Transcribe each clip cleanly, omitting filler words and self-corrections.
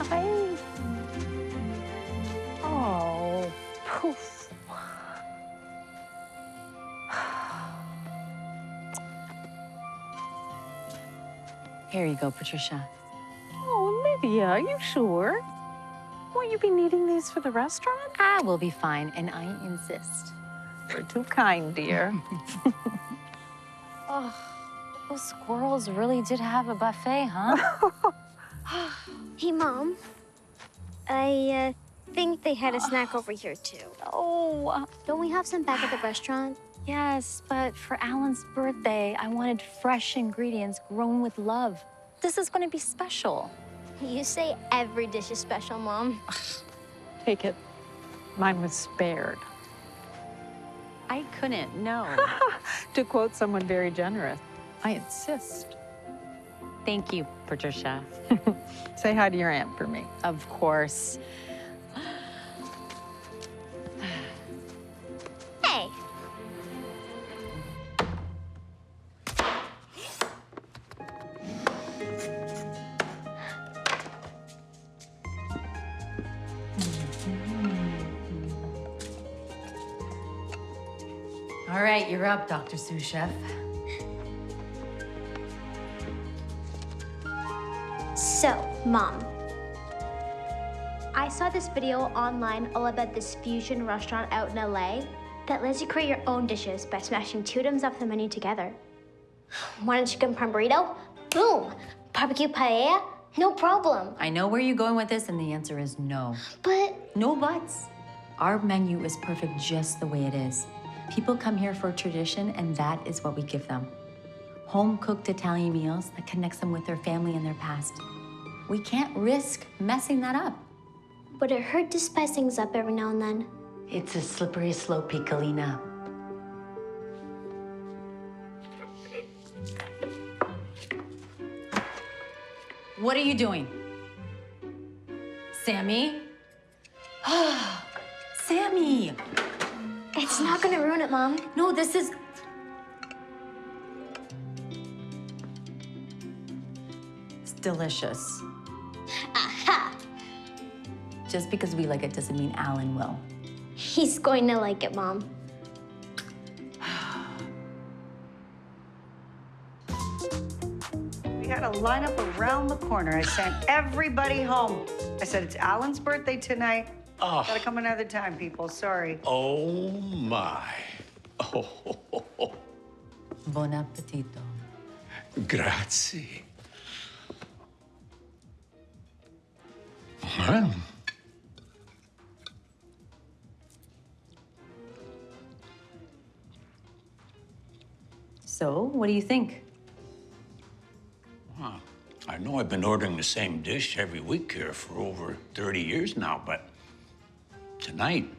Hi. Oh, poof. Here you go, Patricia. Oh, Lydia, are you sure? Won't you be needing these for the restaurant? I will be fine, and I insist. You're too kind, dear. Oh, those squirrels really did have a buffet, huh? Hey, Mom. I think they had a snack over here, too. Oh, Don't we have some back at the restaurant? yes, but for Alan's birthday, I wanted fresh ingredients grown with love. This is going to be special. You say every dish is special, Mom. Take it. Mine was spared. I couldn't, no. To quote someone very generous, I insist. Thank you, Patricia. Say hi to your aunt for me. Of course. Hey. All right, you're up, Dr. Sous Chef. So, Mom. I saw this video online all about this fusion restaurant out in LA that lets you create your own dishes by smashing 2 items off the menu together. Want a chicken parm burrito? Boom! Barbecue paella? No problem. I know where you're going with this, and the answer is no. But No buts. Our menu is perfect just the way it is. People come here for tradition, and that is what we give them. Home-cooked Italian meals that connects them with their family and their past. We can't risk messing that up. would it hurt to spice things up every now and then? It's a slippery slope, Piccolina. What are you doing? Sammy? Sammy! It's not gonna ruin it, Mom. No, this is... It's delicious. Aha! Just because we like it doesn't mean Alan will. He's going to like it, Mom. We had a lineup around the corner. I sent everybody home. I said, it's Alan's birthday tonight. Oh. Gotta come another time, people. Sorry. Oh, my. Oh, Buon appetito. grazie. Well, So, what do you think? wow. I know I've been ordering the same dish every week here for over 30 years now, but tonight,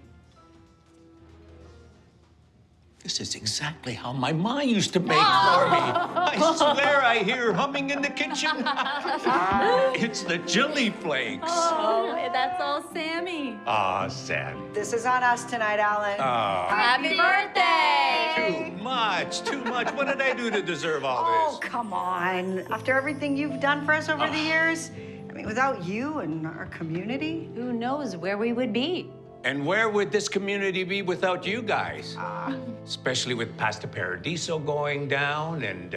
this is exactly how my ma used to make for me. I swear I hear her humming in the kitchen. It's the chili flakes. Oh, that's all Sammy. Ah, Sammy. This is on us tonight, Alan. Happy birthday! Too much, too much. What did I do to deserve all Oh, this? come on. After everything you've done for us over the years, I mean, without you and our community. Who knows where we would be? And where would this community be without you guys? Especially with Pasta Paradiso going down and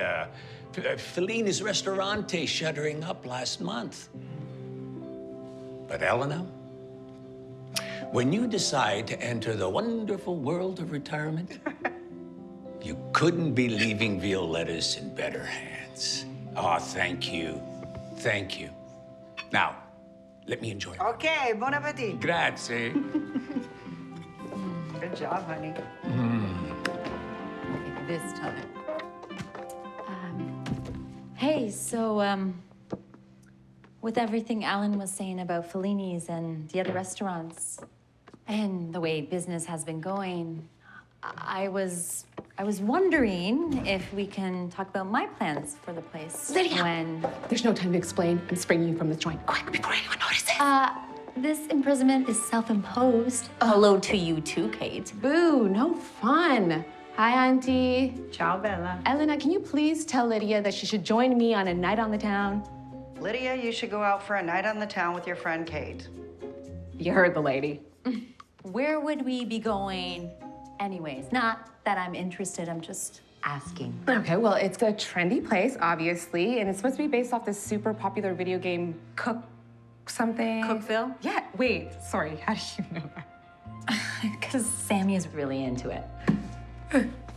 Fellini's Ristorante shuttering up last month. But Elena, when you decide to enter the wonderful world of retirement, you couldn't be leaving Violetta's in better hands. Oh, thank you. Thank you. Now, let me enjoy it. Okay, bon appetit. Grazie. Good job, honey. This time. Hey, so, with everything Alan was saying about Fellini's and the other restaurants, and the way business has been going, I was wondering if we can talk about my plans for the place. Lydia! When, There's no time to explain. I'm springing you from this joint. Quick, before anyone notices. this imprisonment is self-imposed. Hello to you too, Kate. Boo, no fun. Hi, Auntie. Ciao, Bella. Elena, can you please tell Lydia that she should join me on a night on the town? Lydia, you should go out for a night on the town with your friend Kate. You heard the lady. Where would we be going anyways? Not that I'm interested, I'm just asking. Okay, well, it's a trendy place, obviously, and it's supposed to be based off this super popular video game, Cook something. Cookville? Yeah, wait, sorry, how do you know that? Because Sammy is really into it.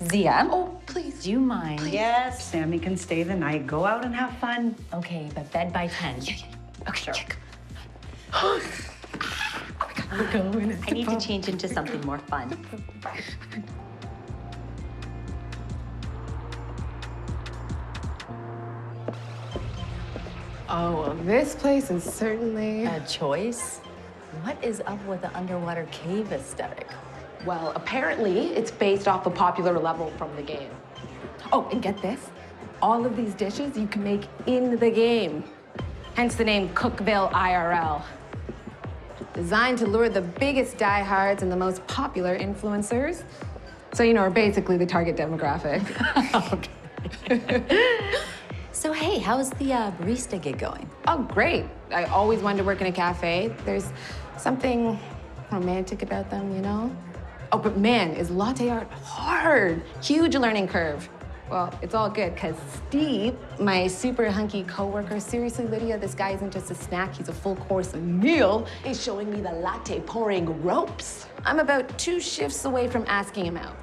Zia. Oh, please. Do you mind? Yes, Sammy can stay the night. Go out and have fun. Okay, but bed by 10. Yeah. Okay, Sure. check. Oh my God, we're going. I need to change into something more fun. Oh, well, this place is certainly... A choice? What is up with the underwater cave aesthetic? Well, apparently it's based off a popular level from the game. Oh, and get this. All of these dishes you can make in the game. Hence the name Cookville IRL. Designed to lure the biggest diehards and the most popular influencers. So, you know, we're basically the target demographic. So, hey, how's the barista gig going? Oh, great. I always wanted to work in a cafe. There's something romantic about them, you know? Oh, but man, is latte art hard. Huge learning curve. Well, it's all good, because Steve, my super hunky coworker, seriously, Lydia, this guy isn't just a snack, he's a full course meal, is showing me the latte pouring ropes. I'm about 2 shifts away from asking him out.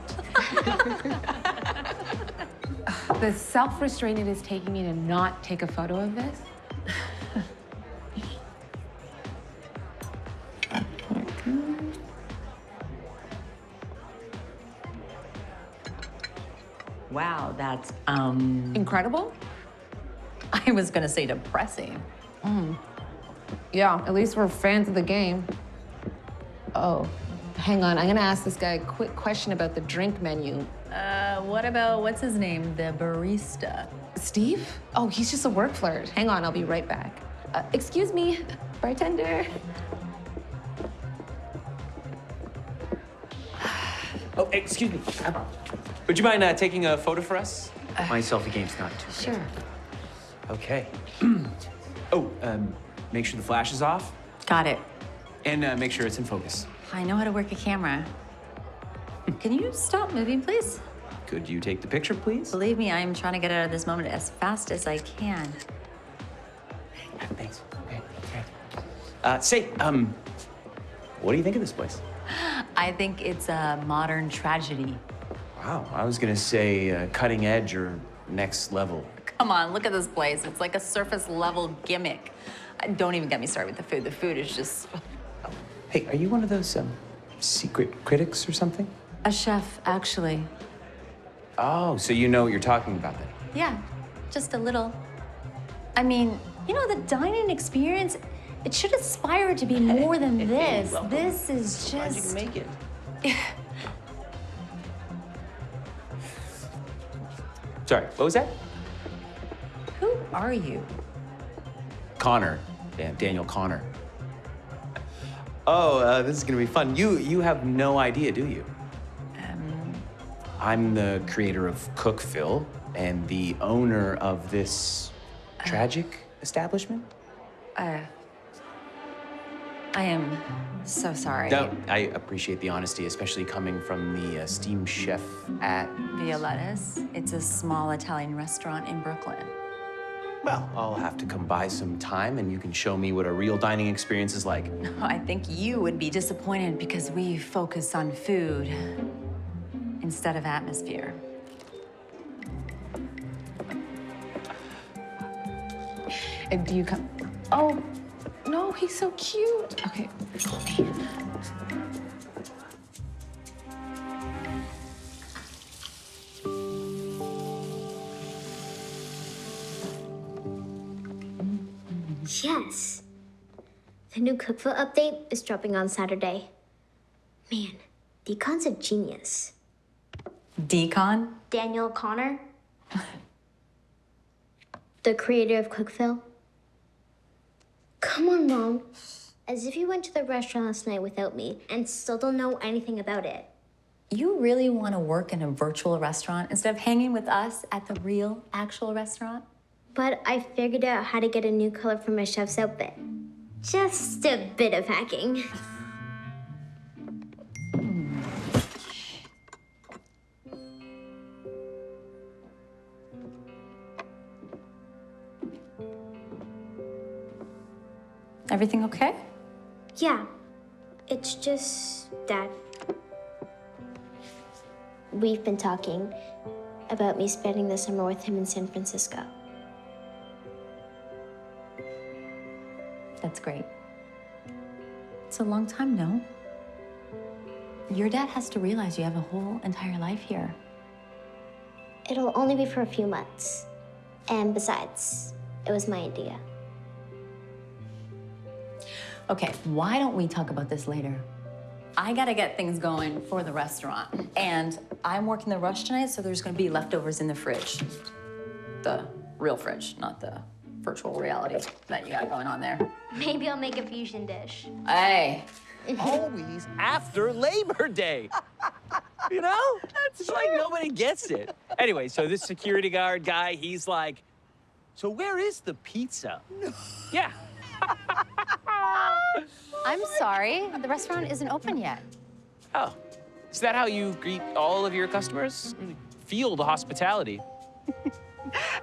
The self-restraint it is taking me to not take a photo of this. Wow, that's, Incredible? I was gonna say depressing. Yeah, at least we're fans of the game. Oh, hang on. I'm gonna ask this guy a quick question about the drink menu. What about, what's his name, the barista? Steve? Oh, he's just a work flirt. Hang on, I'll be right back. Excuse me, bartender. Oh, excuse me. Would you mind taking a photo for us? My selfie game's not too good. Sure. Okay. Oh, make sure the flash is off, Got it. and make sure it's in focus. I know how to work a camera. Can you stop moving, please? Could you take the picture, please? Believe me, I'm trying to get out of this moment as fast as I can. Thanks. Okay. Say, what do you think of this place? I think it's a modern tragedy. Wow, I was gonna say cutting edge or next level. Come on, look at this place. It's like a surface level gimmick. Don't even get me started with the food. The food is just... Hey, are you one of those secret critics or something? A chef, actually. Oh, so you know what you're talking about then? Yeah, just a little. I mean, you know, the dining experience, it should aspire to be more than this. Welcome. This is Glad you just... can make it. Sorry, what was that? Who are you? Connor. Yeah, Daniel Connor. Oh, this is gonna be fun. You have no idea, do you? I'm the creator of Cookville and the owner of this tragic establishment. I am so sorry. No, I appreciate the honesty, especially coming from the esteemed chef at... Violetta's. It's a small Italian restaurant in Brooklyn. Well, I'll have to come by some time and you can show me what a real dining experience is like. I think you would be disappointed because we focus on food instead of atmosphere. And do you come? Oh, no, he's so cute. Okay. Yes. The new Cookville update is dropping on Saturday. Man, Deacon's a genius. Decon? Daniel Connor, the creator of Cookville. Come on, Mom. As if you went to the restaurant last night without me and still don't know anything about it. You really want to work in a virtual restaurant instead of hanging with us at the real, actual restaurant? but I figured out how to get a new color for my chef's outfit. Just a bit of hacking. Everything okay? Yeah, it's just that we've been talking about me spending the summer with him in San Francisco. That's great. It's a long time, no? Your dad has to realize you have a whole entire life here. It'll only be for a few months. And besides, it was my idea. Okay, why don't we talk about this later? I gotta get things going for the restaurant. And I'm working the rush tonight, so there's gonna be leftovers in the fridge. The real fridge, not the virtual reality that you got going on there. Maybe I'll make a fusion dish. Hey. Always after Labor Day. You know? It's like nobody gets it. Anyway, so this security guard guy, he's like, so where is the pizza? Yeah. I'm sorry, the restaurant isn't open yet. Oh, is that how you greet all of your customers? Feel the hospitality.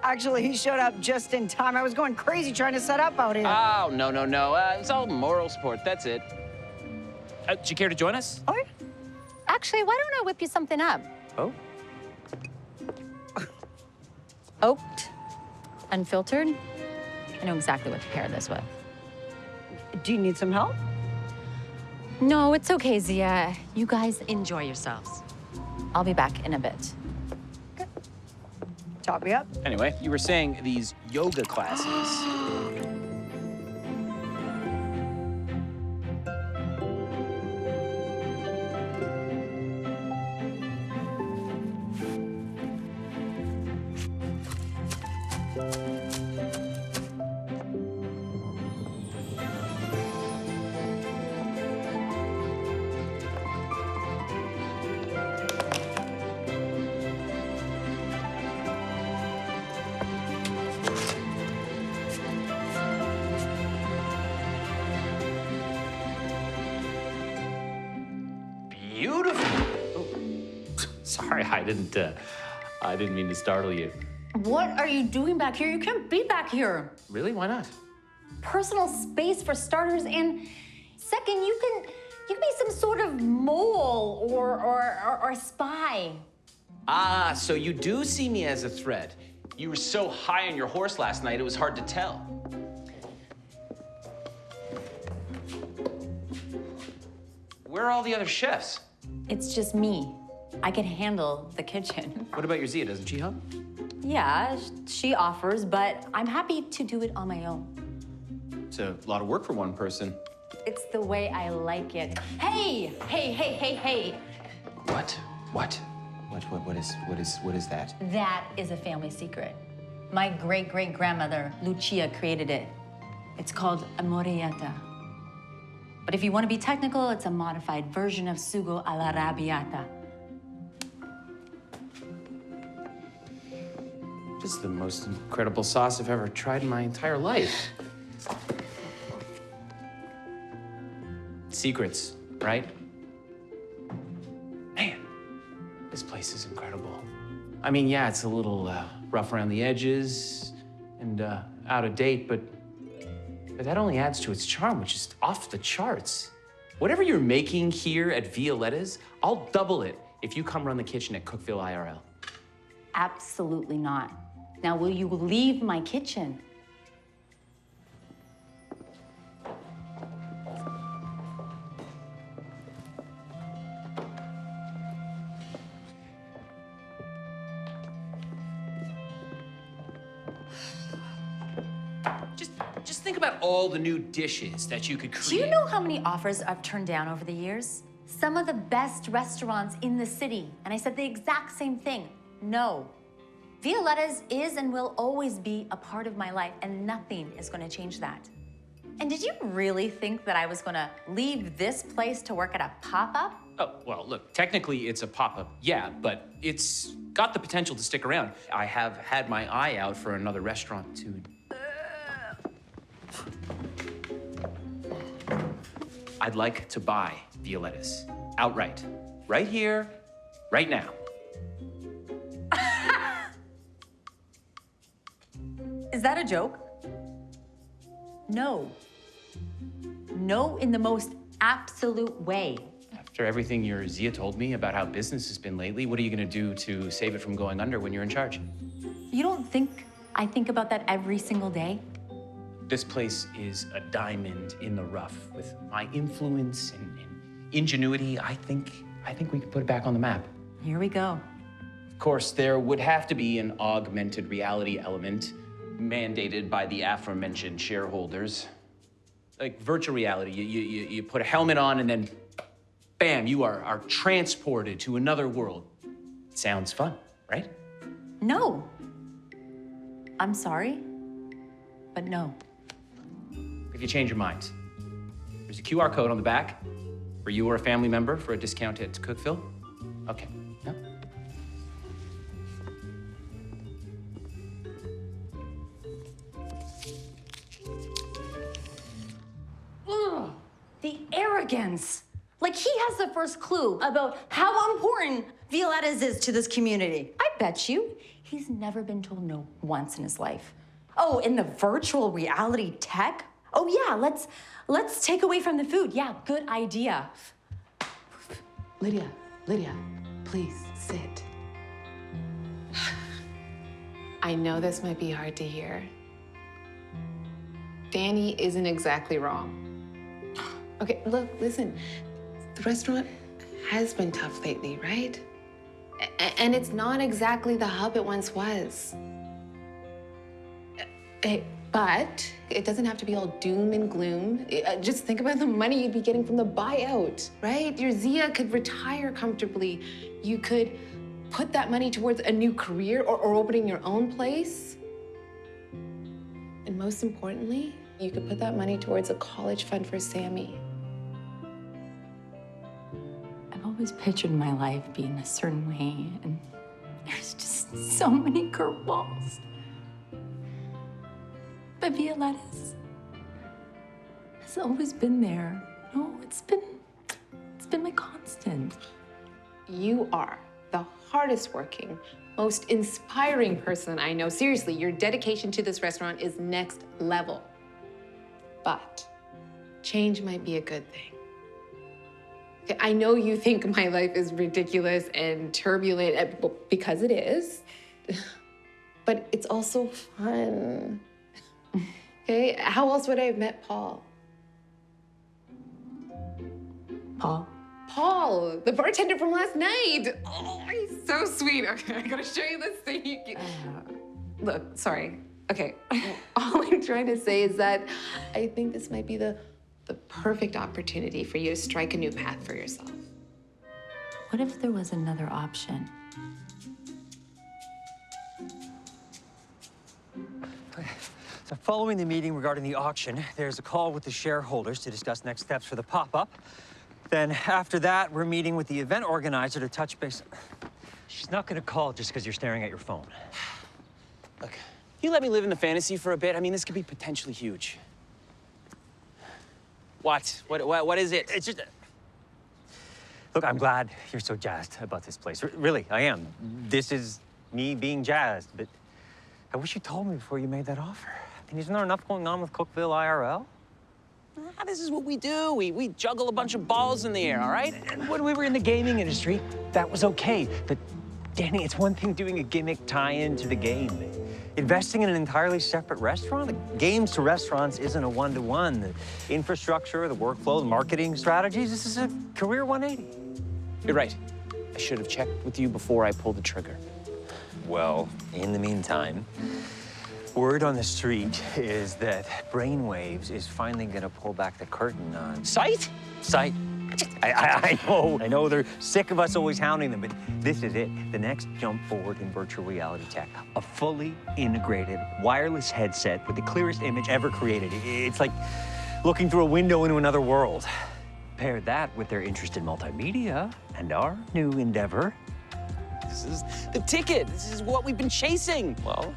Actually, he showed up just in time. I was going crazy trying to set up out here. Oh, no. It's all moral support, that's it. Do you care to join us? Oh, yeah. Actually, why don't I whip you something up? Oh? Oaked, unfiltered. I know exactly what to pair this with. Do you need some help? No, it's okay, Zia. You guys enjoy yourselves. I'll be back in a bit. Top me up. Anyway, you were saying these yoga classes. Beautiful. Oh, sorry, I didn't mean to startle you. What are you doing back here? You can't be back here. Really? Why not? Personal space for starters, and second, you can be some sort of mole or spy. Ah, so you do see me as a threat. You were so high on your horse last night, it was hard to tell. Where are all the other chefs? It's just me. I can handle the kitchen. What about your Zia? Doesn't she help? Yeah, she offers, but I'm happy to do it on my own. It's a lot of work for one person. It's the way I like it. Hey! What? What is that? That is a family secret. My great-great-grandmother, Lucia, created it. It's called amorietta. But if you want to be technical, it's a modified version of sugo alla arrabbiata. This is the most incredible sauce I've ever tried in my entire life. Secrets, right? Man, this place is incredible. I mean, yeah, it's a little rough around the edges and out of date, but that only adds to its charm, which is off the charts. Whatever you're making here at Violetta's, I'll double it if you come run the kitchen at Cookville IRL. Absolutely not. Now, will you leave my kitchen? Just think about all the new dishes that you could create. Do you know how many offers I've turned down over the years? Some of the best restaurants in the city, and I said the exact same thing. No. Violetta's is and will always be a part of my life, and nothing is going to change that. And did you really think that I was going to leave this place to work at a pop-up? Oh, well, look, technically it's a pop-up, yeah, but it's got the potential to stick around. I have had my eye out for another restaurant to... I'd like to buy Violetta's outright, right here, right now. Is that a joke? No. No in the most absolute way. After everything your Zia told me about how business has been lately, what are you gonna do to save it from going under when you're in charge? You don't think I think about that every single day? This place is a diamond in the rough. With my influence and ingenuity, I think we can put it back on the map. Here we go. Of course, there would have to be an augmented reality element mandated by the aforementioned shareholders. Like virtual reality, you put a helmet on and then bam, you are transported to another world. Sounds fun, right? No. I'm sorry, but no. If you change your mind, there's a QR code on the back for you or a family member for a discount at Cookville. Okay. Yeah. Ugh, the arrogance. Like he has the first clue about how important Violetta's is to this community. I bet you he's never been told no once in his life. Oh, in the virtual reality tech? Oh yeah, let's take away from the food. Yeah, good idea. Lydia, please sit. I know this might be hard to hear. Danny isn't exactly wrong. Okay, look, listen. The restaurant has been tough lately, right? And it's not exactly the hub it once was. But it doesn't have to be all doom and gloom. Just think about the money you'd be getting from the buyout, right? Your Zia could retire comfortably. You could put that money towards a new career or opening your own place. And most importantly, you could put that money towards a college fund for Sammy. I've always pictured my life being a certain way, and there's just so many curveballs. But Violetta's has always been there. No, it's been my constant. You are the hardest working, most inspiring person I know. Seriously, your dedication to this restaurant is next level. But change might be a good thing. Okay, I know you think my life is ridiculous and turbulent, because it is, but it's also fun. Okay, how else would I have met Paul? Paul, the bartender from last night. Oh, he's so sweet. Okay, I gotta show you this thing. Look, sorry. Okay, all I'm trying to say is that I think this might be the perfect opportunity for you to strike a new path for yourself. What if there was another option? So following the meeting regarding the auction, there's a call with the shareholders to discuss next steps for the pop-up. Then after that, we're meeting with the event organizer to touch base. She's not gonna call just because you're staring at your phone. Look, you let me live in the fantasy for a bit. I mean, this could be potentially huge. What? What is it? It's just... Look, I'm glad you're so jazzed about this place. Really, I am. This is me being jazzed, but I wish you told me before you made that offer. I mean, isn't there enough going on with Cookville IRL? This is what we do. We juggle a bunch of balls in the air, all right? And when we were in the gaming industry, that was okay. But Danny, it's one thing doing a gimmick tie-in to the game. Investing in an entirely separate restaurant? The games to restaurants isn't a one-to-one. The infrastructure, the workflow, the marketing strategies, this is a career 180. You're right. I should have checked with you before I pulled the trigger. Well, in the meantime, word on the street is that Brainwaves is finally gonna pull back the curtain on... Sight? Sight. I know they're sick of us always hounding them, but this is it. The next jump forward in virtual reality tech. A fully integrated wireless headset with the clearest image ever created. It's like looking through a window into another world. Pair that with their interest in multimedia and our new endeavor. This is the ticket. This is what we've been chasing. Well,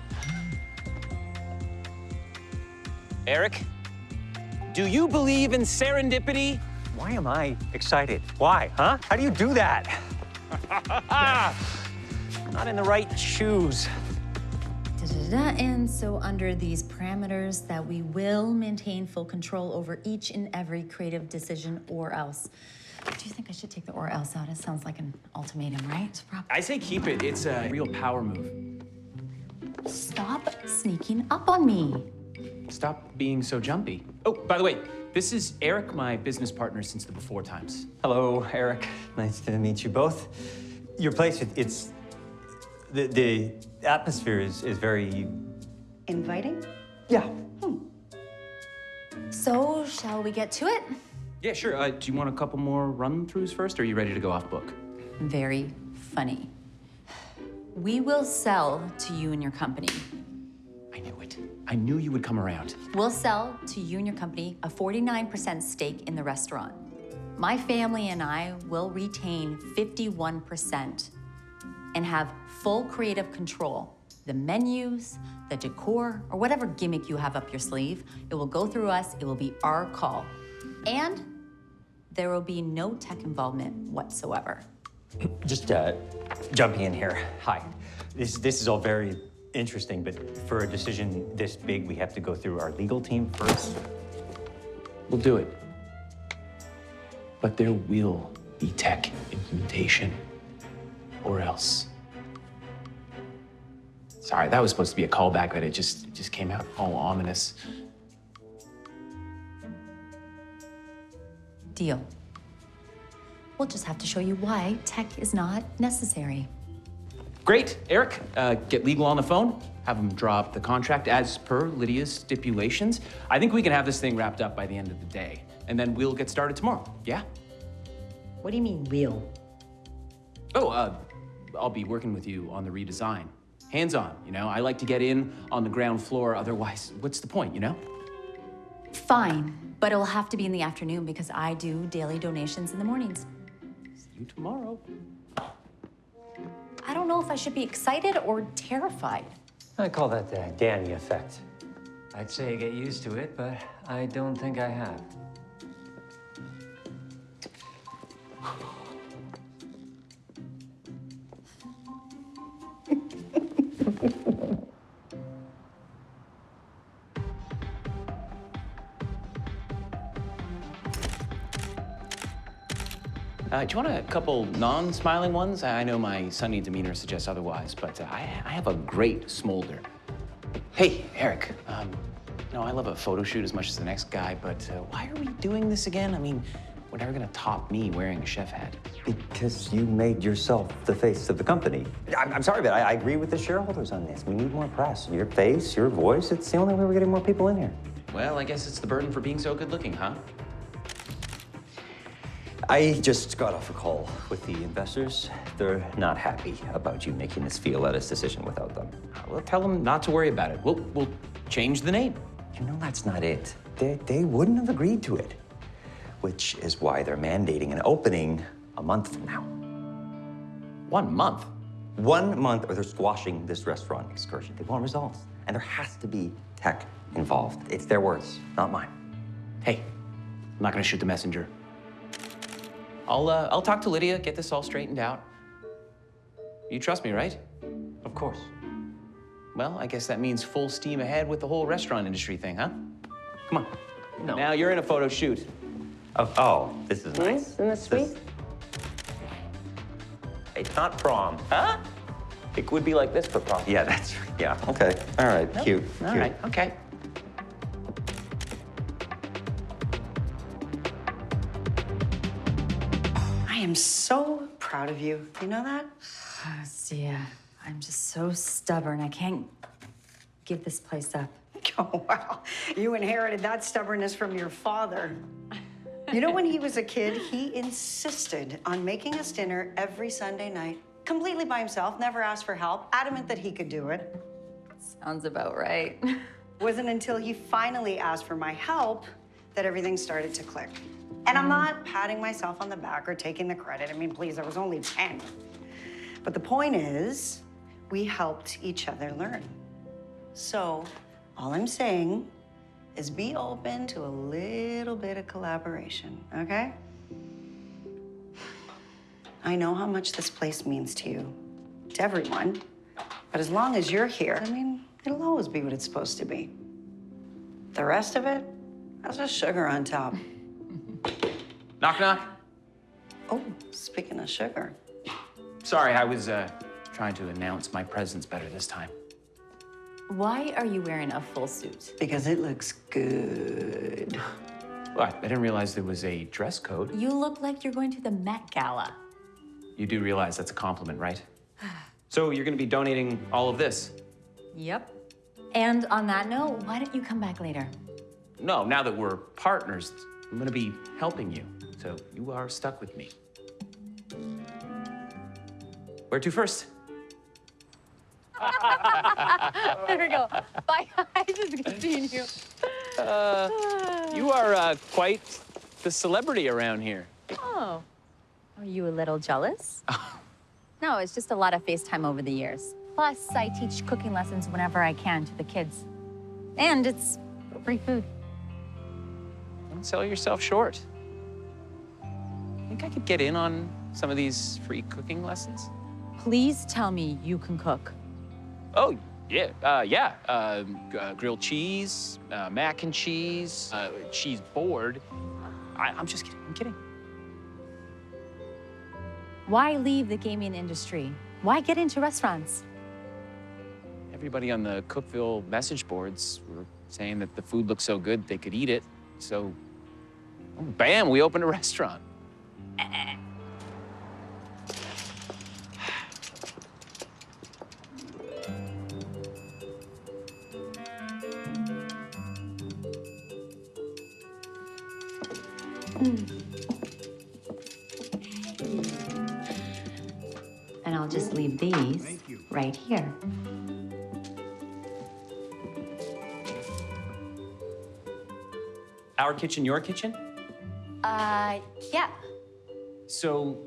Eric, do you believe in serendipity? why am I excited? Why, huh? How do you do that? Not in the right shoes. And so under these parameters that we will maintain full control over each and every creative decision or else. Do you think I should take the or else out? It sounds like an ultimatum, right? I say keep it. It's a real power move. Stop sneaking up on me. Stop being so jumpy. Oh, by the way, this is Eric, my business partner since the before times. Hello, Eric. Nice to meet you both. Your place, it's the atmosphere is very Inviting? yeah. So shall we get to it? Yeah, sure. Do you want a couple more run-throughs first, or are you ready to go off book? Very funny. We will sell to you and your company. I knew it. I knew you would come around. We'll sell to you and your company a 49% stake in the restaurant. My family and I will retain 51% and have full creative control. The menus, the decor, or whatever gimmick you have up your sleeve, it will go through us, it will be our call. And there will be no tech involvement whatsoever. Just jumping in here. Hi. This is all very interesting, but for a decision this big, we have to go through our legal team first. We'll do it. But there will be tech implementation, or else. Sorry, that was supposed to be a callback, but it just came out all ominous. Deal. We'll just have to show you why tech is not necessary. Great, Eric. Get legal on the phone. Have them draw up the contract as per Lydia's stipulations. I think we can have this thing wrapped up by the end of the day, and then we'll get started tomorrow. Yeah? What do you mean, will? Oh, I'll be working with you on the redesign. Hands-on, you know? I like to get in on the ground floor, otherwise, what's the point, you know? Fine, but it'll have to be in the afternoon because I do daily donations in the mornings. See you tomorrow. I don't know if I should be excited or terrified. I call that the Danny effect. I'd say get used to it, but I don't think I have. Do you want a couple non-smiling ones? I know my sunny demeanor suggests otherwise, but I have a great smolder. Hey, Eric. I love a photo shoot as much as the next guy, but why are we doing this again? I mean, we're never gonna top me wearing a chef hat. Because you made yourself the face of the company. I'm sorry, but I agree with the shareholders on this. We need more press. Your face, your voice, it's the only way we're getting more people in here. Well, I guess it's the burden for being so good looking, huh? I just got off a call with the investors. They're not happy about you making this Violetta's decision without them. Well, tell them not to worry about it. We'll change the name. You know that's not it. They wouldn't have agreed to it, which is why they're mandating an opening a month from now. 1 month? 1 month, or they're squashing this restaurant excursion. They want results, and there has to be tech involved. It's their words, not mine. Hey, I'm not gonna shoot the messenger. I'll talk to Lydia, get this all straightened out. You trust me, right? Of course. Well, I guess that means full steam ahead with the whole restaurant industry thing, huh? Come on. No. Now you're in a photo shoot. Oh, this is nice. Isn't this sweet? It's not prom. Huh? It would be like this for prom. Yeah, that's right. Yeah, okay. All right, cute. All right, okay. I am so proud of you. You know that? Yeah, I'm just so stubborn. I can't give this place up. Oh, wow. You inherited that stubbornness from your father. You know, when he was a kid, he insisted on making us dinner every Sunday night, completely by himself, never asked for help, adamant that he could do it. Sounds about right. Wasn't until he finally asked for my help that everything started to click. And I'm not patting myself on the back or taking the credit. I mean, please, I was only 10. But the point is, we helped each other learn. So all I'm saying is be open to a little bit of collaboration, okay? I know how much this place means to you, to everyone. But as long as you're here, I mean, it'll always be what it's supposed to be. The rest of it, that's just sugar on top. Knock, knock. Oh, speaking of sugar. Sorry, I was trying to announce my presence better this time. Why are you wearing a full suit? Because it looks good. Well, I didn't realize there was a dress code. You look like you're going to the Met Gala. You do realize that's a compliment, right? So you're gonna be donating all of this? Yep. And on that note, why don't you come back later? No, now that we're partners, I'm gonna be helping you. So you are stuck with me. Where to first? There we go. Bye, guys. It's good seeing you. You are quite the celebrity around here. Oh. Are you a little jealous? No, it's just a lot of FaceTime over the years. Plus, I teach cooking lessons whenever I can to the kids. And it's free food. Don't sell yourself short. Think I could get in on some of these free cooking lessons? Please tell me you can cook. Oh, yeah, grilled cheese, mac and cheese, cheese board. I'm just kidding, I'm kidding. Why leave the gaming industry? Why get into restaurants? Everybody on the Cookville message boards were saying that the food looked so good they could eat it. So, bam, we opened a restaurant. And I'll just leave these right here. Our kitchen, your kitchen? Yeah. So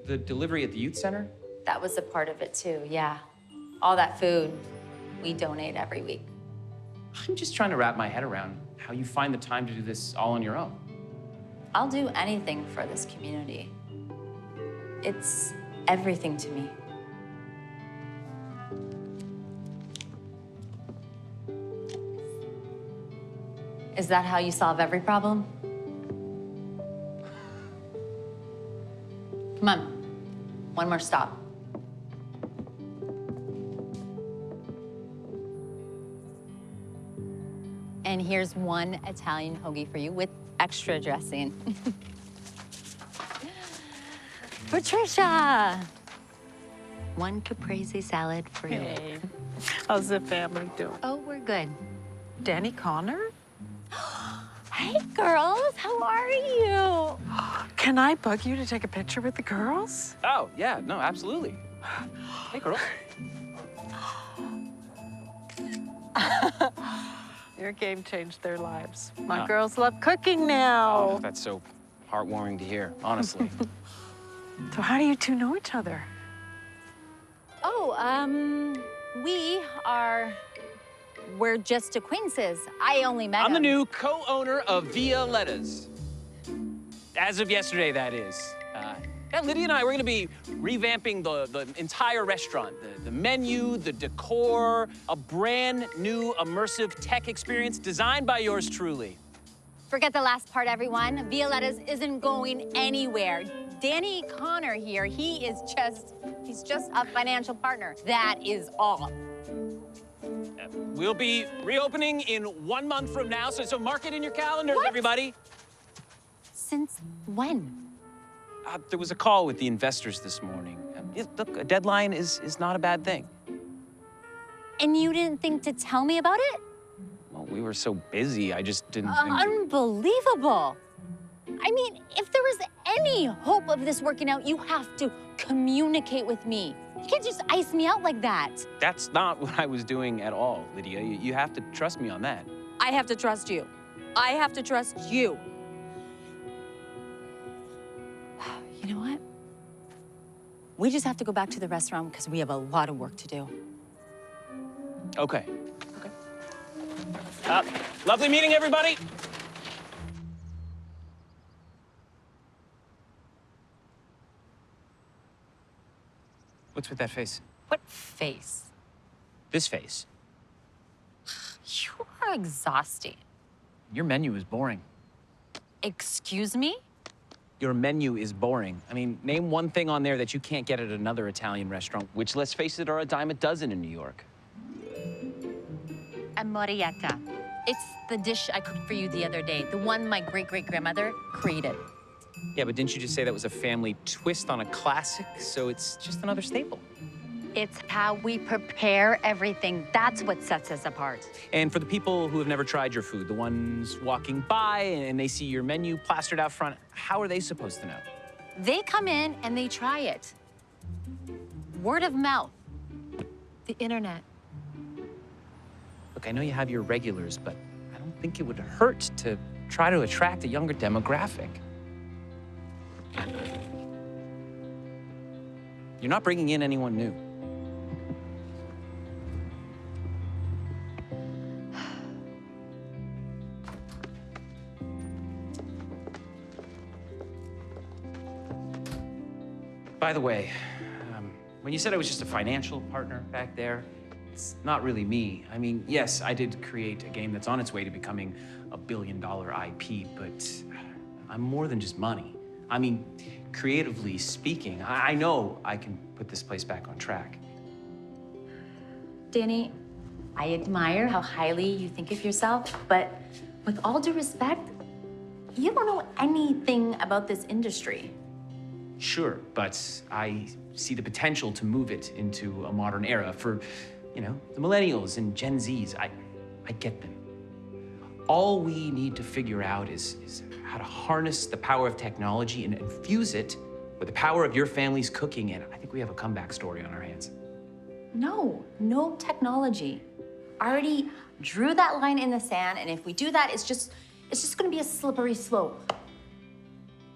the delivery at the youth center? That was a part of it too, yeah. All that food, we donate every week. I'm just trying to wrap my head around how you find the time to do this all on your own. I'll do anything for this community. It's everything to me. Is that how you solve every problem? Come on, one more stop. And here's one Italian hoagie for you with extra dressing. Patricia! One caprese salad for you. Hey, how's the family doing? Oh, we're good. Danny Connor? Hey, girls, how are you? Can I bug you to take a picture with the girls? Oh, yeah, no, absolutely. Hey, girl. Your game changed their lives. My girls love cooking now. Oh, that's so heartwarming to hear, honestly. So how do you two know each other? Oh, we're just acquaintances. I only met I'm the him. new co-owner of Violetta's. As of yesterday, that is. Yeah, Lidia and I, we're gonna be revamping the entire restaurant. The menu, the decor, a brand new immersive tech experience designed by yours truly. Forget the last part, everyone. Violetta's isn't going anywhere. Danny Connor here, he's just a financial partner. That is all. We'll be reopening in 1 month from now, so mark it in your calendars, What? everybody. Since when? There was a call with the investors this morning. Look, a deadline is not a bad thing. And you didn't think to tell me about it? Well, we were so busy, I just didn't think... Unbelievable. I mean, if there was any hope of this working out, you have to communicate with me. You can't just ice me out like that. That's not what I was doing at all, Lidia. You have to trust me on that. I have to trust you. I have to trust you. You know what? We just have to go back to the restaurant because we have a lot of work to do. Okay. Lovely meeting everybody. What's with that face? What face? This face. You are exhausting. Your menu is boring. Excuse me? Your menu is boring. I mean, name one thing on there that you can't get at another Italian restaurant, which, let's face it, are a dime a dozen in New York. Amorietta. It's the dish I cooked for you the other day, the one my great-great-grandmother created. Yeah, but didn't you just say that was a family twist on a classic, so it's just another staple? It's how we prepare everything. That's what sets us apart. And for the people who have never tried your food, the ones walking by and they see your menu plastered out front, how are they supposed to know? They come in and they try it. Word of mouth. The internet. Look, I know you have your regulars, but I don't think it would hurt to try to attract a younger demographic. You're not bringing in anyone new. By the way, when you said I was just a financial partner back there, it's not really me. I mean, yes, I did create a game that's on its way to becoming a billion-dollar IP, but I'm more than just money. I mean, creatively speaking, I know I can put this place back on track. Danny, I admire how highly you think of yourself, but with all due respect, you don't know anything about this industry. Sure, but I see the potential to move it into a modern era for, you know, the millennials and Gen Zs. I get them. All we need to figure out is how to harness the power of technology and infuse it with the power of your family's cooking, and I think we have a comeback story on our hands. No technology. I already drew that line in the sand, and if we do that, it's just gonna be a slippery slope.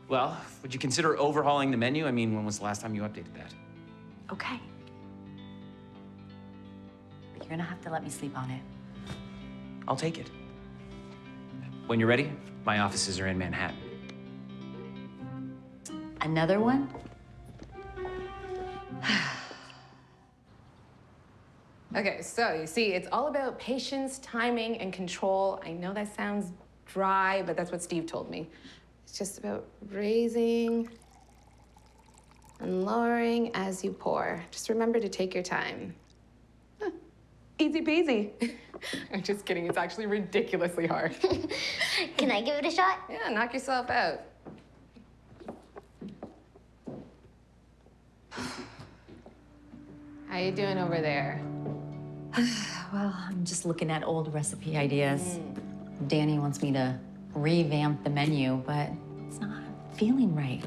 Well, would you consider overhauling the menu? I mean, when was the last time you updated that? Okay. But you're gonna have to let me sleep on it. I'll take it. When you're ready, my offices are in Manhattan. Another one? Okay, so you see, it's all about patience, timing, and control. I know that sounds dry, but that's what Steve told me. It's just about raising and lowering as you pour. Just remember to take your time. Huh. Easy peasy. I'm just kidding, it's actually ridiculously hard. Can I give it a shot? Yeah, knock yourself out. How you doing over there? Well, I'm just looking at old recipe ideas. Danny wants me to revamp the menu, but it's not feeling right.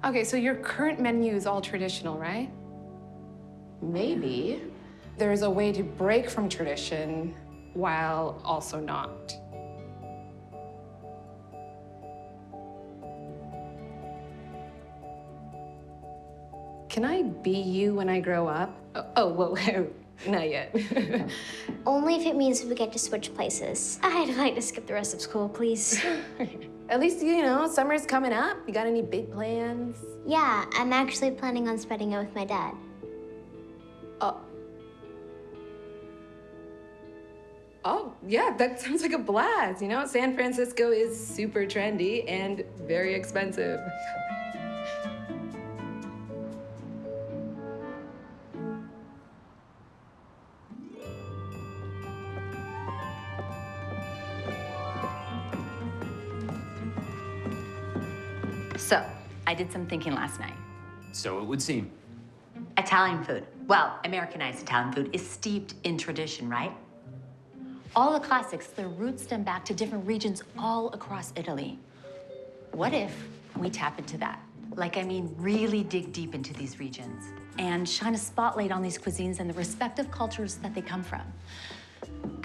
Okay, so your current menu is all traditional, right? Maybe there's a way to break from tradition while also not. Can I be you when I grow up? Oh, whoa, not yet. Only if it means we get to switch places. I'd like to skip the rest of school, please. At least, you know, summer's coming up. You got any big plans? Yeah, I'm actually planning on spending it with my dad. Oh, yeah, that sounds like a blast. You know, San Francisco is super trendy and very expensive. So, I did some thinking last night. So it would seem. Italian food, well, Americanized Italian food, is steeped in tradition, right? All the classics, their roots stem back to different regions all across Italy. What if we tap into that? Like, I mean, really dig deep into these regions and shine a spotlight on these cuisines and the respective cultures that they come from.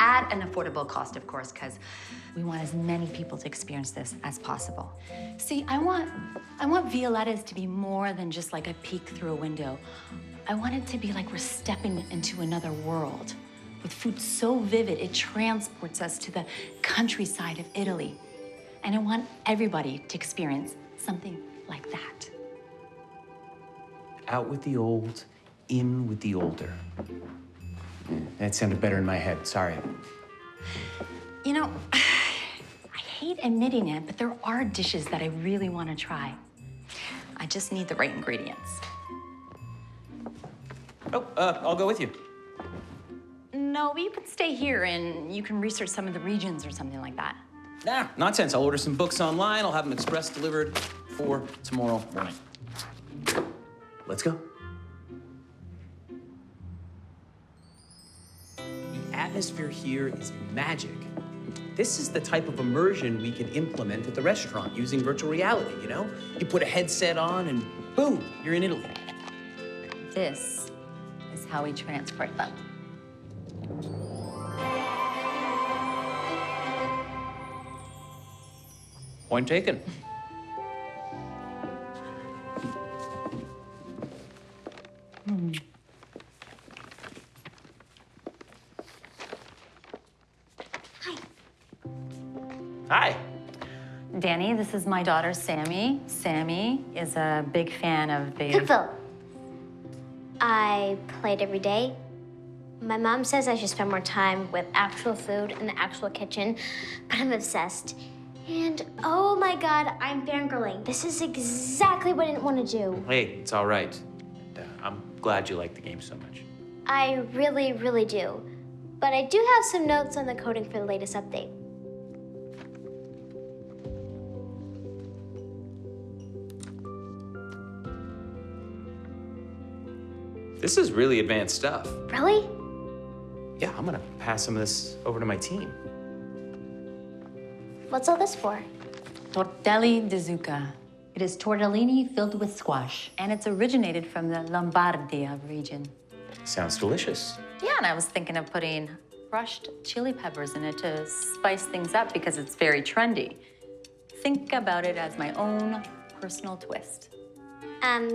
at an affordable cost, of course, because we want as many people to experience this as possible. See, I want Violetta's to be more than just like a peek through a window. I want it to be like we're stepping into another world with food so vivid it transports us to the countryside of Italy. And I want everybody to experience something like that. Out with the old, in with the older. That sounded better in my head, sorry. You know, I hate admitting it, but there are dishes that I really want to try. I just need the right ingredients. Oh, I'll go with you. No, you can stay here and you can research some of the regions or something like that. Nah, nonsense. I'll order some books online. I'll have them express delivered for tomorrow morning. Let's go. The atmosphere here is magic. This is the type of immersion we can implement at the restaurant using virtual reality, you know? You put a headset on and boom, you're in Italy. This is how we transport them. Point taken. Hi. Danny, this is my daughter, Sammy. Sammy is a big fan of the... Cookville. I played every day. My mom says I should spend more time with actual food in the actual kitchen, but I'm obsessed. And oh my God, I'm fangirling. This is exactly what I didn't want to do. Hey, it's all right. I'm glad you like the game so much. I really, really do. But I do have some notes on the coding for the latest update. This is really advanced stuff. Really? Yeah, I'm gonna pass some of this over to my team. What's all this for? Tortelli di zucca. It is tortellini filled with squash, and it's originated from the Lombardia region. Sounds delicious. Yeah, and I was thinking of putting crushed chili peppers in it to spice things up because it's very trendy. Think about it as my own personal twist.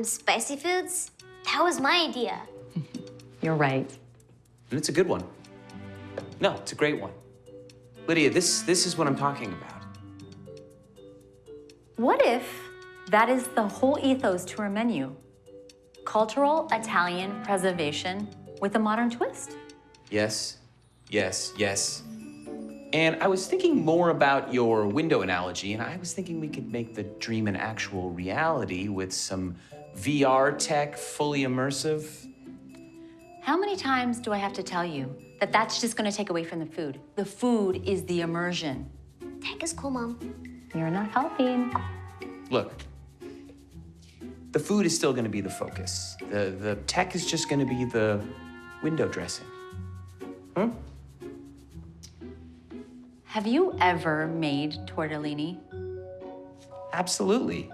Spicy foods? That was my idea. You're right. And it's a good one. No, it's a great one. Lydia, this is what I'm talking about. What if that is the whole ethos to our menu? Cultural Italian preservation with a modern twist. Yes, yes, yes. And I was thinking more about your window analogy, and I was thinking we could make the dream an actual reality with some VR tech, fully immersive. How many times do I have to tell you that that's just gonna take away from the food? The food is the immersion. Tech is cool, Mom. You're not helping. Look, the food is still gonna be the focus. The tech is just gonna be the window dressing. Have you ever made tortellini? Absolutely.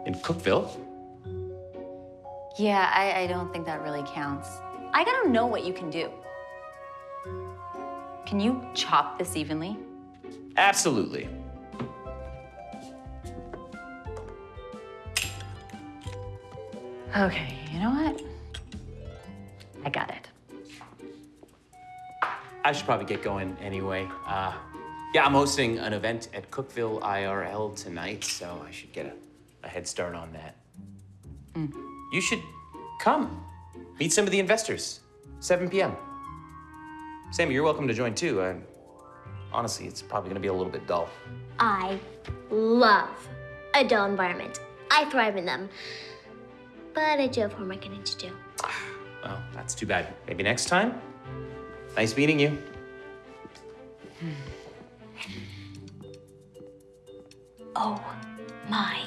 In Cookville. Yeah, I don't think that really counts. I gotta know what you can do. Can you chop this evenly? Absolutely. Okay, you know what? I got it. I should probably get going anyway. Yeah, I'm hosting an event at Cookville IRL tonight, so I should get a head start on that. You should come. Meet some of the investors. 7 p.m. Sammy, you're welcome to join too. Honestly, it's probably gonna be a little bit dull. I love a dull environment. I thrive in them. But I do have homework I need to do. Well, that's too bad. Maybe next time. Nice meeting you. Oh my.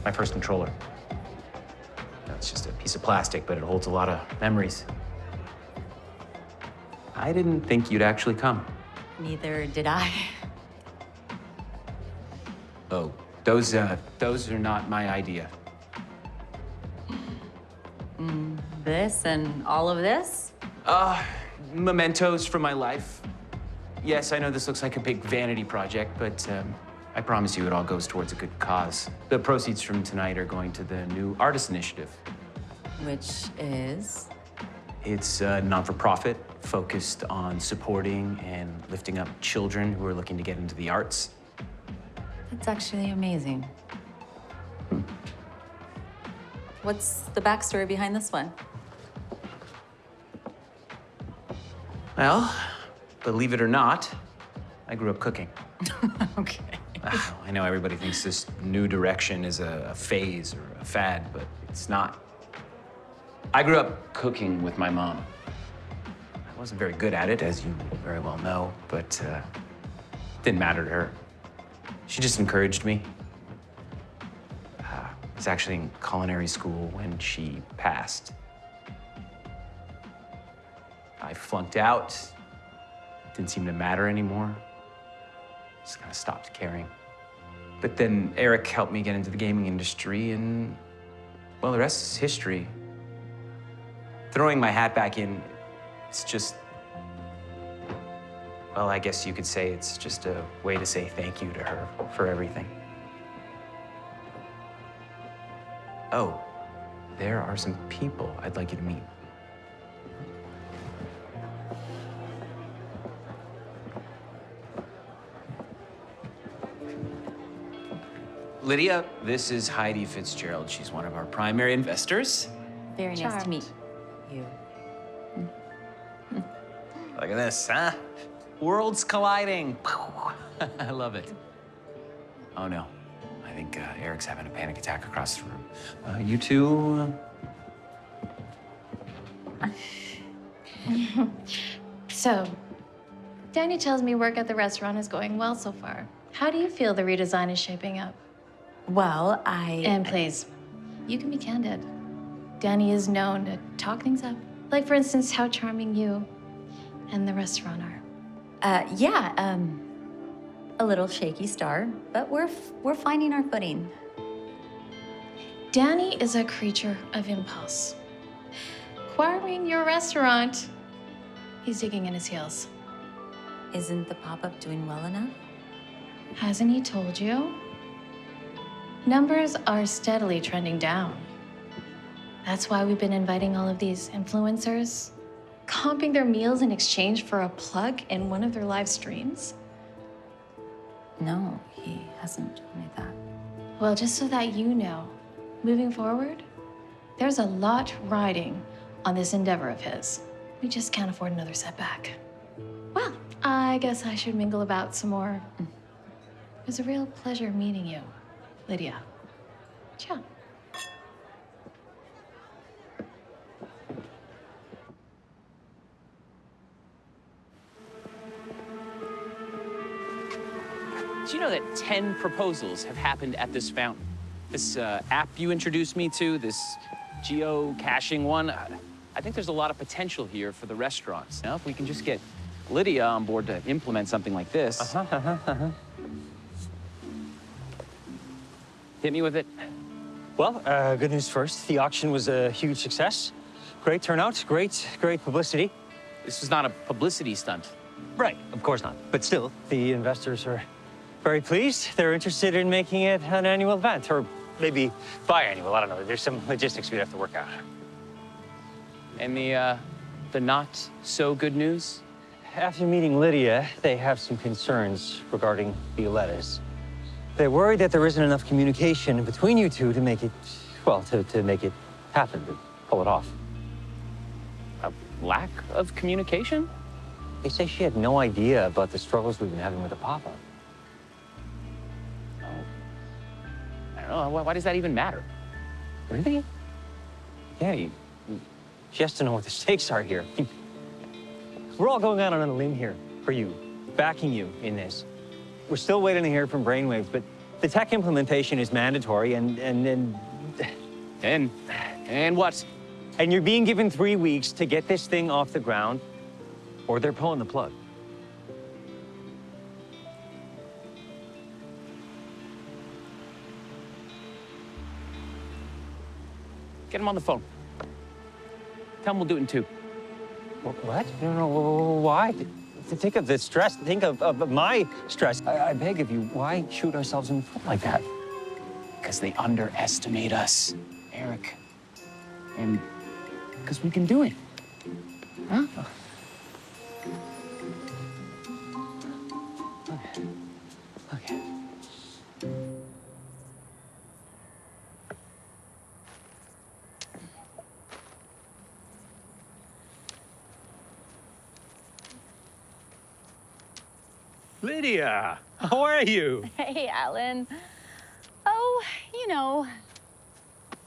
My first controller. It's just a piece of plastic, but it holds a lot of memories. I didn't think you'd actually come. Neither did I. Oh, those are not my idea. This and all of this? Mementos from my life. Yes, I know this looks like a big vanity project, but I promise you it all goes towards a good cause. The proceeds from tonight are going to the new artist initiative. Which is? It's a non-for-profit focused on supporting and lifting up children who are looking to get into the arts. That's actually amazing. What's the backstory behind this one? Well, believe it or not, I grew up cooking. Okay. I know everybody thinks this new direction is a phase or a fad, but it's not. I grew up cooking with my mom. I wasn't very good at it, as you very well know, but it didn't matter to her. She just encouraged me. I was actually in culinary school when she passed. I flunked out. Didn't seem to matter anymore. Just kind of stopped caring. But then Eric helped me get into the gaming industry, and well, the rest is history. Throwing my hat back in, it's just, well, I guess you could say it's just a way to say thank you to her for everything. Oh, there are some people I'd like you to meet. Lydia, this is Heidi Fitzgerald. She's one of our primary investors. Very nice to meet you. Look at this, huh? Worlds colliding. I love it. Oh, no. I think Eric's having a panic attack across the room. You two? So, Danny tells me work at the restaurant is going well so far. How do you feel the redesign is shaping up? Well, And please, you can be candid. Danny is known to talk things up. Like, for instance, how charming you and the restaurant are. A little shaky start, but we're finding our footing. Danny is a creature of impulse. Acquiring your restaurant, he's digging in his heels. Isn't the pop-up doing well enough? Hasn't he told you? Numbers are steadily trending down. That's why we've been inviting all of these influencers, comping their meals in exchange for a plug in one of their live streams. No, he hasn't told me that. Well, just so that you know, moving forward, there's a lot riding on this endeavor of his. We just can't afford another setback. Well, I guess I should mingle about some more. It was a real pleasure meeting you, Lydia. Ciao. Do you know that 10 proposals have happened at this fountain? This app you introduced me to, this geo-caching one, I think there's a lot of potential here for the restaurants. Now, if we can just get Lydia on board to implement something like this. Hit me with it. Well, good news first. The auction was a huge success. Great turnout, great publicity. This was not a publicity stunt. Right, of course not. But still, the investors are very pleased. They're interested in making it an annual event, or maybe biannual. I don't know. There's some logistics we'd have to work out. And the not so good news? After meeting Lydia, they have some concerns regarding Violetta's. They're worried that there isn't enough communication between you two to make it, well, to make it happen, to pull it off. A lack of communication? They say she had no idea about the struggles we've been having with the pop-up. Oh. I don't know. Why does that even matter? Really? Yeah, she has to know what the stakes are here. We're all going out on a limb here for you, backing you in this. We're still waiting to hear from Brainwaves, but the tech implementation is mandatory, and what? And you're being given 3 weeks to get this thing off the ground, or they're pulling the plug. Get him on the phone. Tell him we'll do it in 2. What? No, why? Think of the stress. Think of my stress. I beg of you, why shoot ourselves in the foot like that? Because they underestimate us, Eric. And because we can do it. Huh? Okay. Lydia, how are you? Hey, Alan. Oh, you know,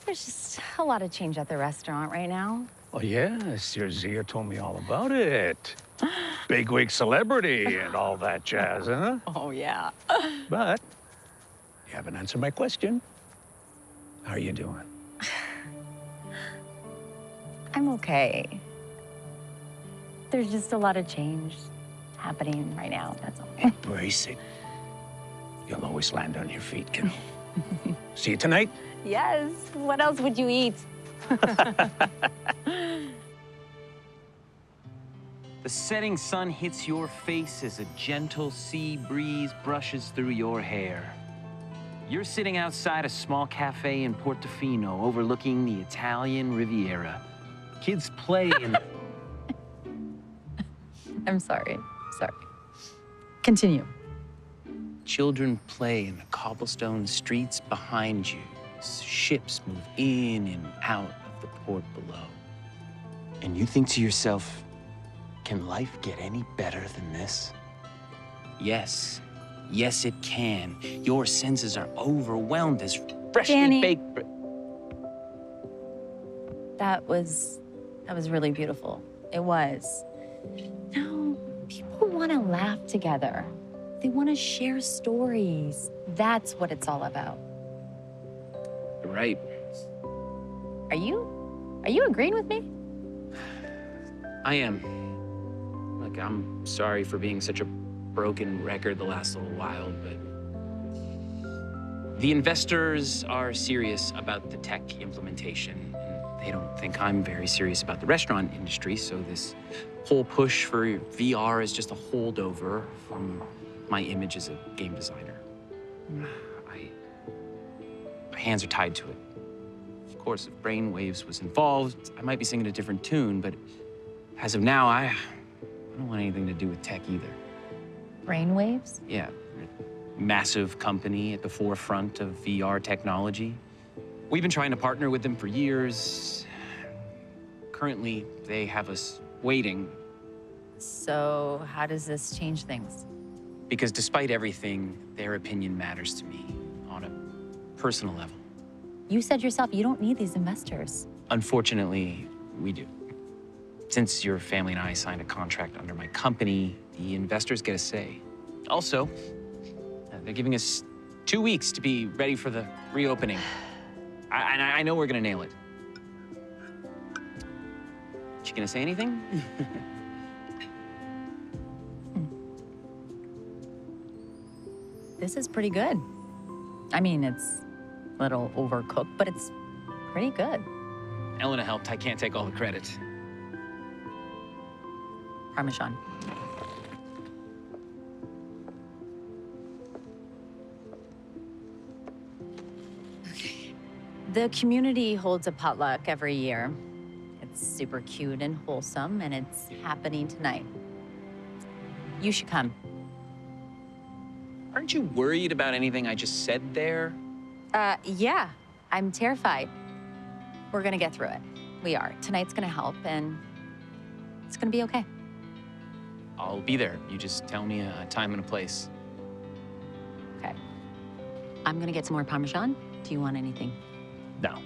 there's just a lot of change at the restaurant right now. Oh, yes, your Zia told me all about it. Bigwig celebrity and all that jazz, huh? Oh, yeah. But you haven't answered my question. How are you doing? I'm okay. There's just a lot of change happening right now, that's all. Embrace it. You'll always land on your feet, kiddo. See you tonight? Yes. What else would you eat? The setting sun hits your face as a gentle sea breeze brushes through your hair. You're sitting outside a small cafe in Portofino overlooking the Italian Riviera. Kids play in... I'm sorry. Continue. Children play in the cobblestone streets behind you. Ships move in and out of the port below. And you think to yourself, can life get any better than this? Yes. Yes, it can. Your senses are overwhelmed as freshly Danny. baked... That was really beautiful. It was. No, people want to laugh together. They want to share stories. That's what it's all about. You're right. Are you agreeing with me? I am. Look, I'm sorry for being such a broken record the last little while, but the investors are serious about the tech implementation, and they don't think I'm very serious about the restaurant industry, so this whole push for VR is just a holdover from my image as a game designer. My hands are tied to it. Of course, if Brainwaves was involved, I might be singing a different tune, but as of now, I don't want anything to do with tech either. Brainwaves? Yeah, massive company at the forefront of VR technology. We've been trying to partner with them for years. Currently, they have us waiting. So how does this change things? Because despite everything, their opinion matters to me on a personal level. You said yourself you don't need these investors. Unfortunately, we do. Since your family and I signed a contract under my company, the investors get a say. Also, they're giving us 2 weeks to be ready for the reopening. I know we're gonna nail it. You gonna say anything? This is pretty good. I mean, it's a little overcooked, but it's pretty good. Elena helped. I can't take all the credit. Parmesan. The community holds a potluck every year. It's super cute and wholesome, and it's happening tonight. You should come. Aren't you worried about anything I just said there? Yeah, I'm terrified. We're gonna get through it. We are. Tonight's gonna help, and it's gonna be okay. I'll be there. You just tell me a time and a place. Okay. I'm gonna get some more Parmesan. Do you want anything? No.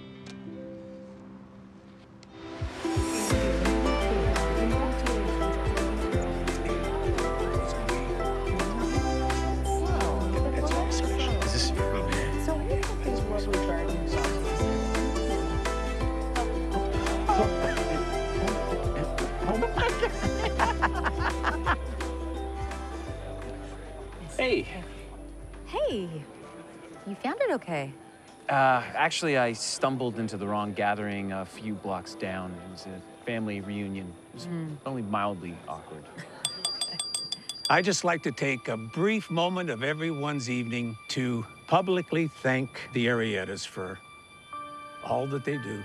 Is this... Hey. Hey, you found it okay. Actually, I stumbled into the wrong gathering a few blocks down. It was a family reunion. It was only mildly awkward. I just like to take a brief moment of everyone's evening to publicly thank the Ariettas for all that they do,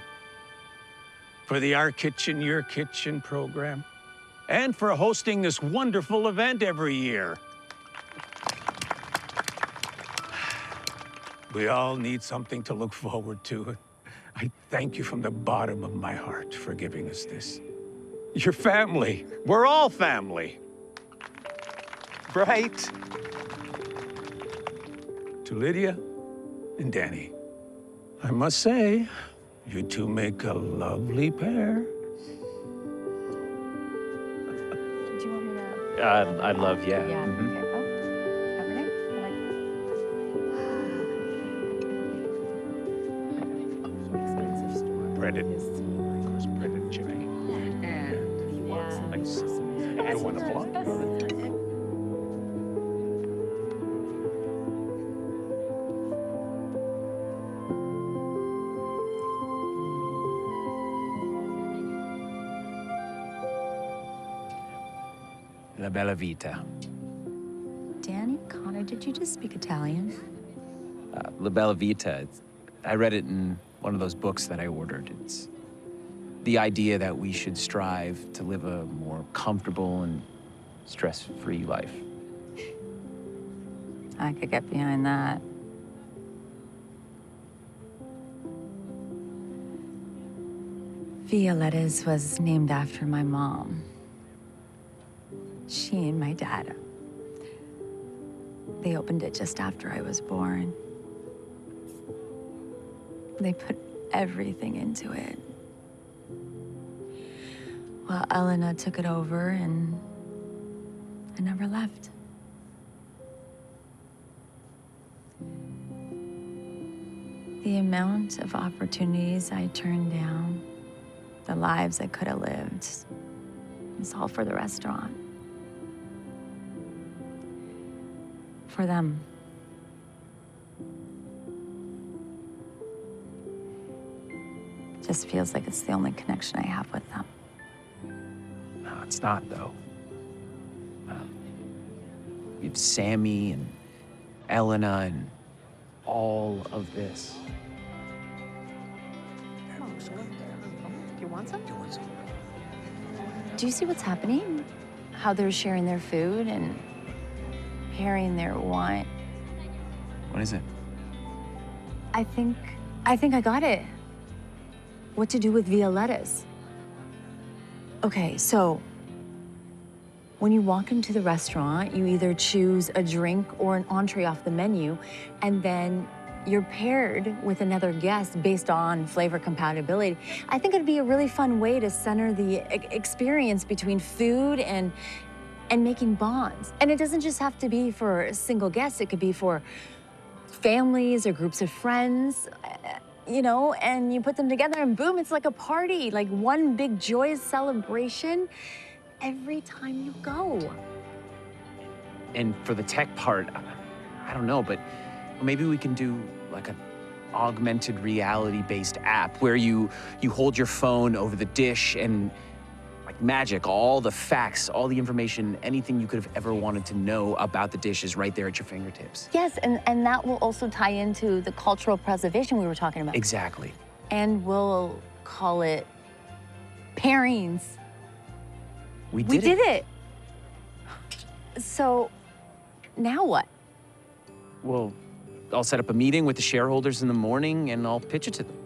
for the Our Kitchen, Your Kitchen program, and for hosting this wonderful event every year. We all need something to look forward to. I thank you from the bottom of my heart for giving us this. You're family. We're all family. Right? To Lydia and Danny, I must say, you two make a lovely pair. Do you want me to? I'd love, yeah. Yeah. Mhm. Okay. Oh, everything? Expensive store. Breaded, of course, breaded chicken. And Yeah. I want to block. La bella vita. Danny, Connor, did you just speak Italian? La bella vita. I read it in one of those books that I ordered. It's the idea that we should strive to live a more comfortable and stress-free life. I could get behind that. Violetta's was named after my mom. She and my dad. They opened it just after I was born. They put everything into it. Well, Elena took it over and I never left. The amount of opportunities I turned down, the lives I could have lived, it's all for the restaurant. For them. Just feels like it's the only connection I have with them. No, it's not, though. We have Sammy and Elena and all of this. Do you want some? Do you see what's happening? How they're sharing their food and pairing their wine. What is it? I think I got it. What to do with Violetta's. Okay, so when you walk into the restaurant, you either choose a drink or an entree off the menu, and then you're paired with another guest based on flavor compatibility. I think it'd be a really fun way to center the experience between food and making bonds. And it doesn't just have to be for single guests, it could be for families or groups of friends, you know, and you put them together and boom, it's like a party, like one big joyous celebration every time you go. And for the tech part, I don't know, but maybe we can do like an augmented reality-based app where you hold your phone over the dish and like magic, all the facts, all the information, anything you could have ever wanted to know about the dish is right there at your fingertips. Yes, and that will also tie into the cultural preservation we were talking about. Exactly. And we'll call it pairings. We We did did it. So now what? Well, I'll set up a meeting with the shareholders in the morning and I'll pitch it to them.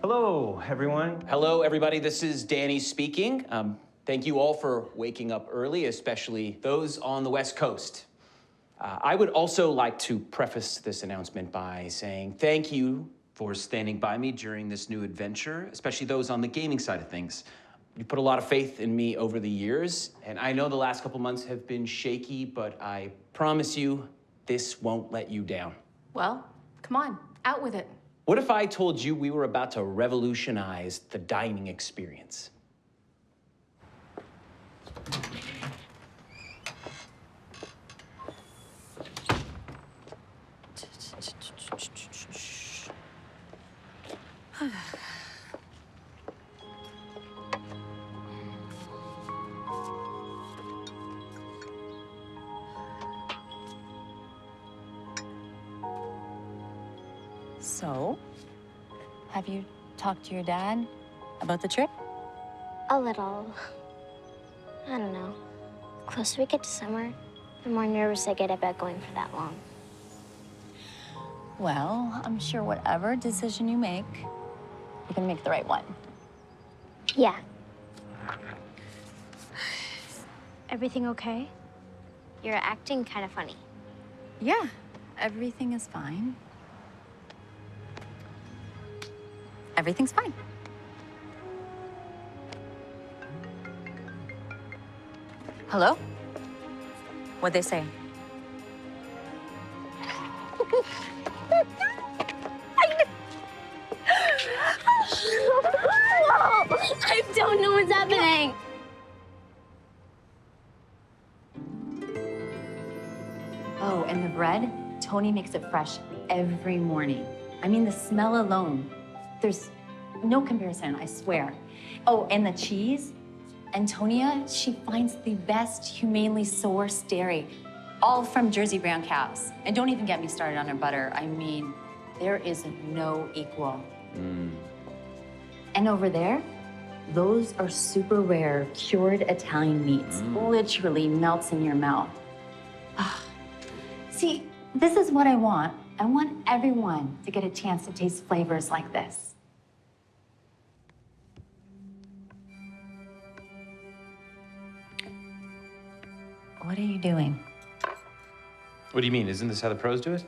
Hello, everyone. Hello, everybody. This is Danny speaking. Thank you all for waking up early, especially those on the West Coast. I would also like to preface this announcement by saying thank you for standing by me during this new adventure, especially those on the gaming side of things. You put a lot of faith in me over the years, and I know the last couple months have been shaky, but I promise you, this won't let you down. Well, come on, out with it. What if I told you we were about to revolutionize the dining experience? So, have you talked to your dad about the trip? A little. I don't know. The closer we get to summer, the more nervous I get about going for that long. Well, I'm sure whatever decision you make, you can make the right one. Yeah. Everything okay? You're acting kind of funny. Yeah, everything is fine. Everything's fine. Hello? What'd they say? I don't know what's happening. Oh, and the bread? Tony makes it fresh every morning. I mean, the smell alone. There's no comparison, I swear. Oh, and the cheese? Antonia, she finds the best humanely sourced dairy, all from Jersey brown cows. And don't even get me started on her butter. I mean, there is no equal. And over there, those are super rare cured Italian meats. Literally melts in your mouth. See, this is what I want. I want everyone to get a chance to taste flavors like this. What are you doing? What do you mean? Isn't this how the pros do it?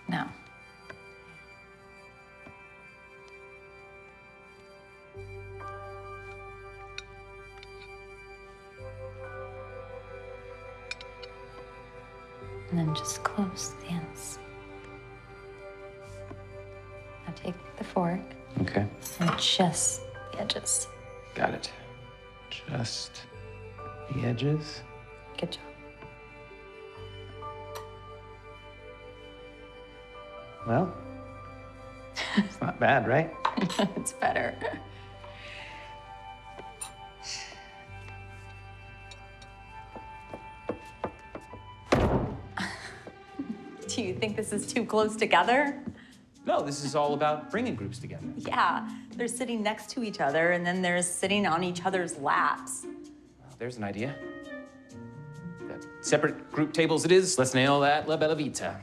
No. And then just close the ends. Now take the fork Okay. and just the edges. Got it. Just the edges. Good job. Well, it's not bad, right? It's better. Do you think this is too close together? No, this is all about bringing groups together. Yeah, they're sitting next to each other and then they're sitting on each other's laps. Well, there's an idea. Separate group tables it is. Let's nail that La Bella Vita.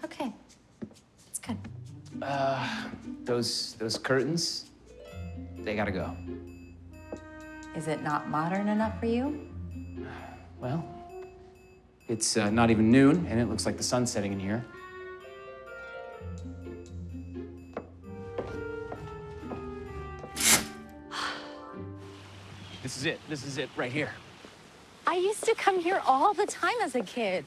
Okay, it's good. Those curtains, they gotta go. Is it not modern enough for you? Well, it's not even noon, and it looks like the sun's setting in here. This is it right here. I used to come here all the time as a kid.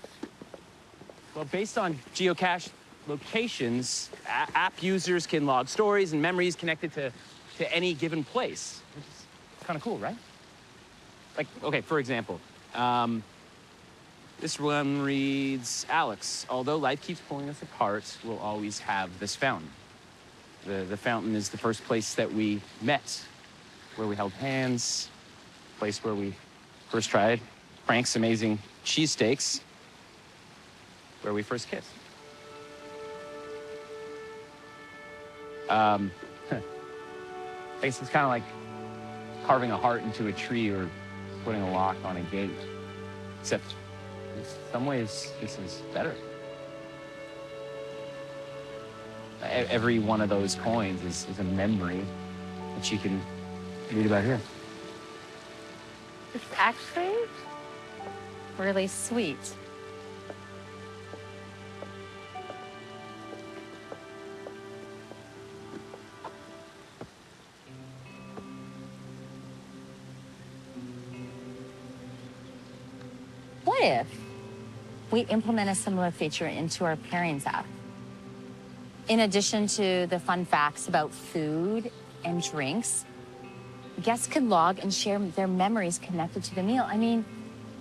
Well, based on geocache locations, app users can log stories and memories connected to any given place. Which is kind of cool, right? Like, okay, for example, this one reads, Alex, although life keeps pulling us apart, we'll always have this fountain. The fountain is the first place that we met, where we held hands, place where we first tried Frank's amazing cheesesteaks, where we first kissed. I guess it's kind of like carving a heart into a tree or putting a lock on a gate. Except, in some ways, this is better. Every one of those coins is a memory that you can read about here. It's actually really sweet. What if we implement a similar feature into our pairings app. In addition to the fun facts about food and drinks, guests can log and share their memories connected to the meal. I mean,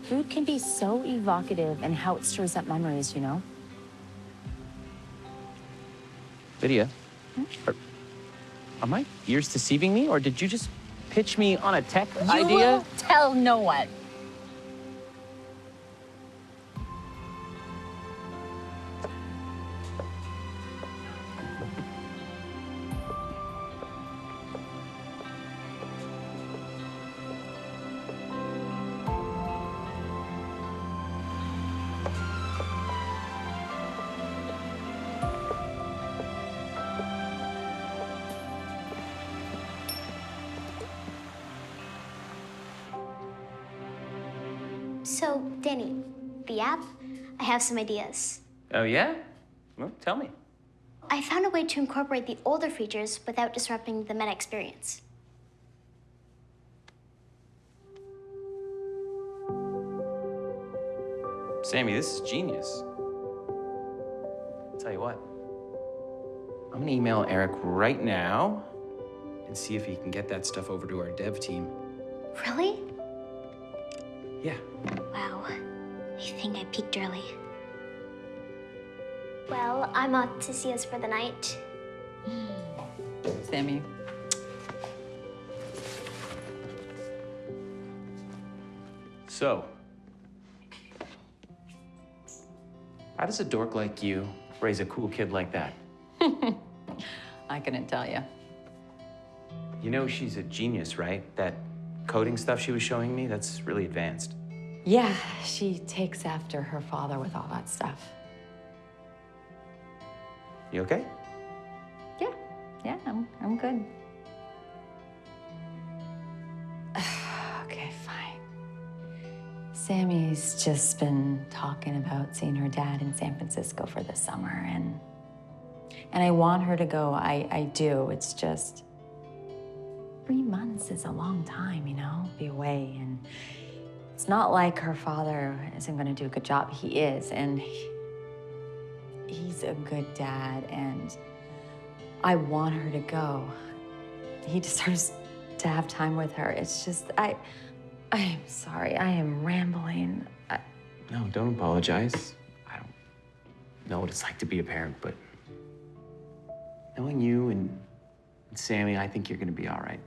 food can be so evocative in how it stirs up memories, you know? Lydia, are my ears deceiving me, or did you just pitch me on a tech idea? You will tell no one. So, Danny, the app, I have some ideas. Oh, yeah? Well, tell me. I found a way to incorporate the older features without disrupting the meta experience. Sammy, this is genius. Tell you what, I'm gonna email Eric right now and see if he can get that stuff over to our dev team. Really? Yeah. Wow, I think I peaked early. Well, I'm off to see us for the night. Sammy. So, how does a dork like you raise a cool kid like that? I couldn't tell you. You know she's a genius, right? That coding stuff she was showing me, that's really advanced. Yeah, she takes after her father with all that stuff. You okay? Yeah, I'm good. Okay, fine. Sammy's just been talking about seeing her dad in San Francisco for the summer, and I want her to go. I do. It's just 3 months is a long time, you know, be away. And it's not like her father isn't going to do a good job. He is, and he's a good dad, and I want her to go. He deserves to have time with her. It's just, I am sorry. I am rambling. No, don't apologize. I don't know what it's like to be a parent, but knowing you and Sammy, I think you're gonna be all right.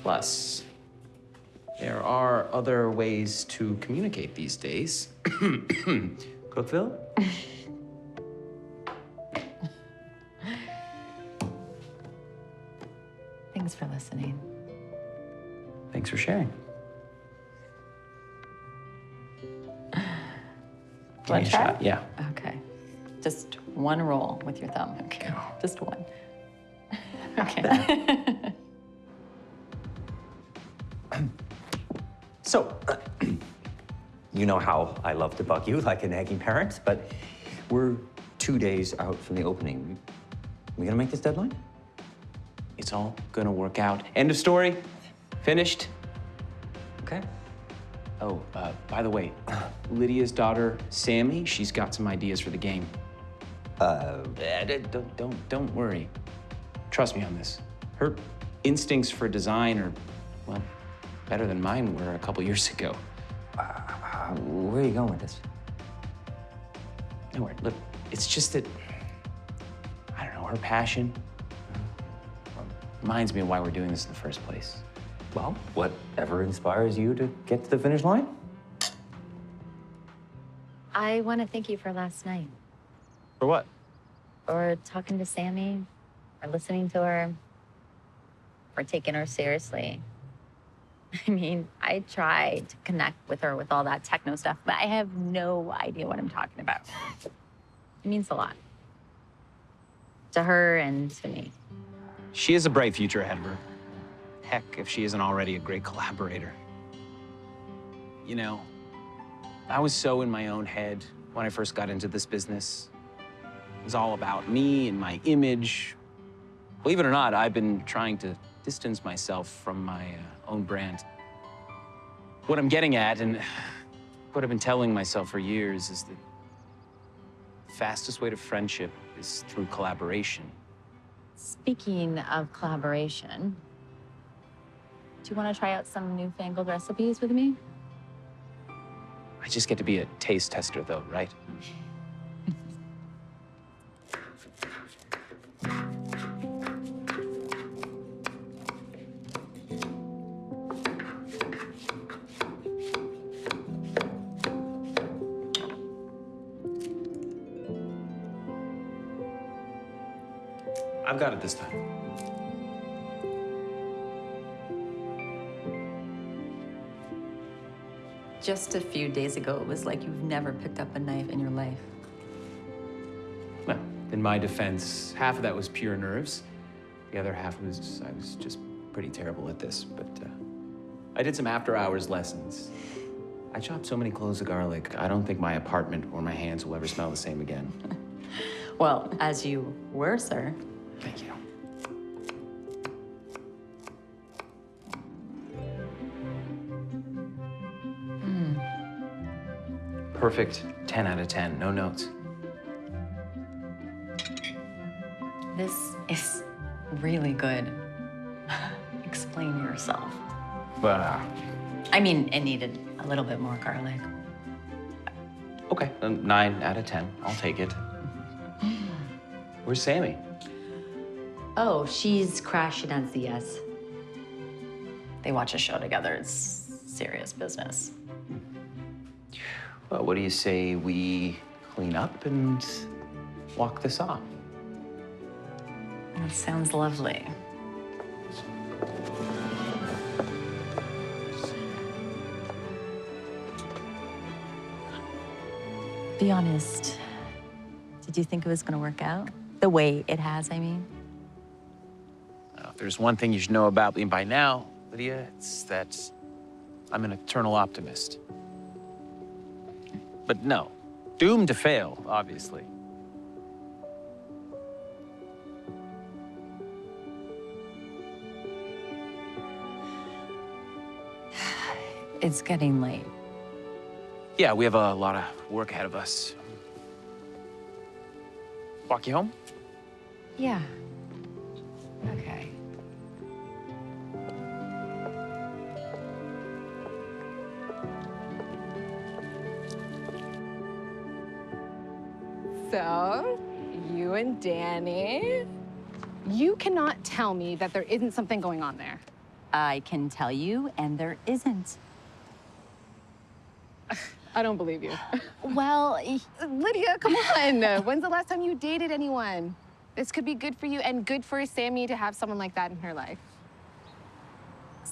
Plus, there are other ways to communicate these days. Cookville? Thanks for listening. Thanks for sharing. Give me a shot. Yeah. Okay. Just one roll with your thumb. Okay. Just one. Okay. So, you know how I love to bug you like a nagging parent, but we're 2 days out from the opening. We gonna make this deadline? It's all gonna work out. End of story. Finished. Okay. Oh, by the way, Lydia's daughter, Sammy, she's got some ideas for the game. Don't worry. Trust me on this. Her instincts for design are, well, better than mine were a couple years ago. Where are you going with this? Nowhere. Look, it's just that, I don't know, her passion reminds me of why we're doing this in the first place. Well, whatever inspires you to get to the finish line. I want to thank you for last night. For what? Or talking to Sammy, or listening to her, or taking her seriously. I mean, I tried to connect with her with all that techno stuff, but I have no idea what I'm talking about. It means a lot. To her and to me. She has a bright future ahead of her. Heck, if she isn't already a great collaborator. You know, I was so in my own head when I first got into this business. It was all about me and my image. Believe it or not, I've been trying to distance myself from my own brand. What I'm getting at, and what I've been telling myself for years, is that the fastest way to friendship is through collaboration. Speaking of collaboration, do you want to try out some newfangled recipes with me? I just get to be a taste tester, though, right? I've got it this time. Just a few days ago, it was like you've never picked up a knife in your life. Well, in my defense, half of that was pure nerves. The other half was I was just pretty terrible at this. But I did some after-hours lessons. I chopped so many cloves of garlic, I don't think my apartment or my hands will ever smell the same again. Well, as you were, sir. Thank you. Perfect 10 out of 10, no notes. This is really good. Explain yourself. I mean, it needed a little bit more garlic. Okay, 9 out of 10, I'll take it. Where's Sammy? Oh, she's crashing at ZS. They watch a show together. It's serious business. Well, what do you say we clean up and walk this off? That sounds lovely. Be honest. Did you think it was going to work out? The way it has, I mean. If there's one thing you should know about me by now, Lidia, it's that I'm an eternal optimist. But no, doomed to fail, obviously. It's getting late. Yeah, we have a lot of work ahead of us. Walk you home? Yeah. Okay. So, you and Danny, you cannot tell me that there isn't something going on there. I can tell you, and there isn't. I don't believe you. Well, Lidia, come on. When's the last time you dated anyone? This could be good for you and good for Sammy to have someone like that in her life.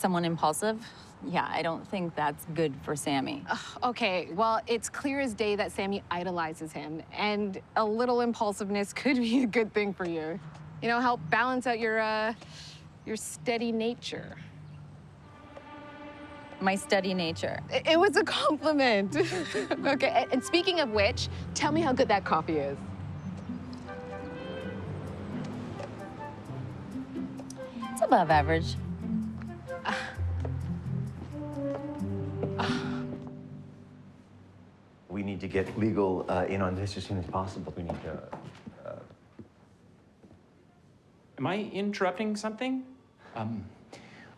someone impulsive? Yeah, I don't think that's good for Sammy. Okay, well, it's clear as day that Sammy idolizes him, and a little impulsiveness could be a good thing for you. You know, help balance out your steady nature. My steady nature. It was a compliment. Okay, and speaking of which, tell me how good that coffee is. It's above average. We need to get legal in on this as soon as possible. We need to... Am I interrupting something?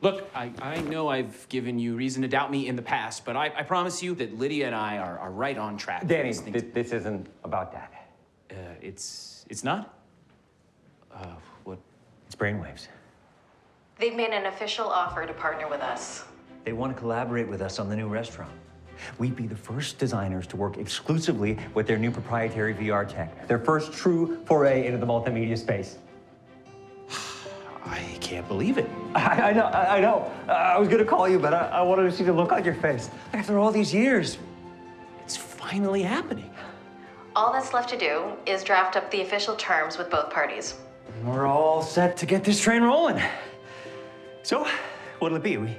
Look, I know I've given you reason to doubt me in the past, but I promise you that Lidia and I are right on track. Danny, this isn't about that. It's not? What? It's brainwaves. They've made an official offer to partner with us. They want to collaborate with us on the new restaurant. We'd be the first designers to work exclusively with their new proprietary VR tech. Their first true foray into the multimedia space. I can't believe it. I know. I was gonna call you, but I wanted to see the look on your face. After all these years, it's finally happening. All that's left to do is draft up the official terms with both parties. we're all set to get this train rolling. So, what'll it be? We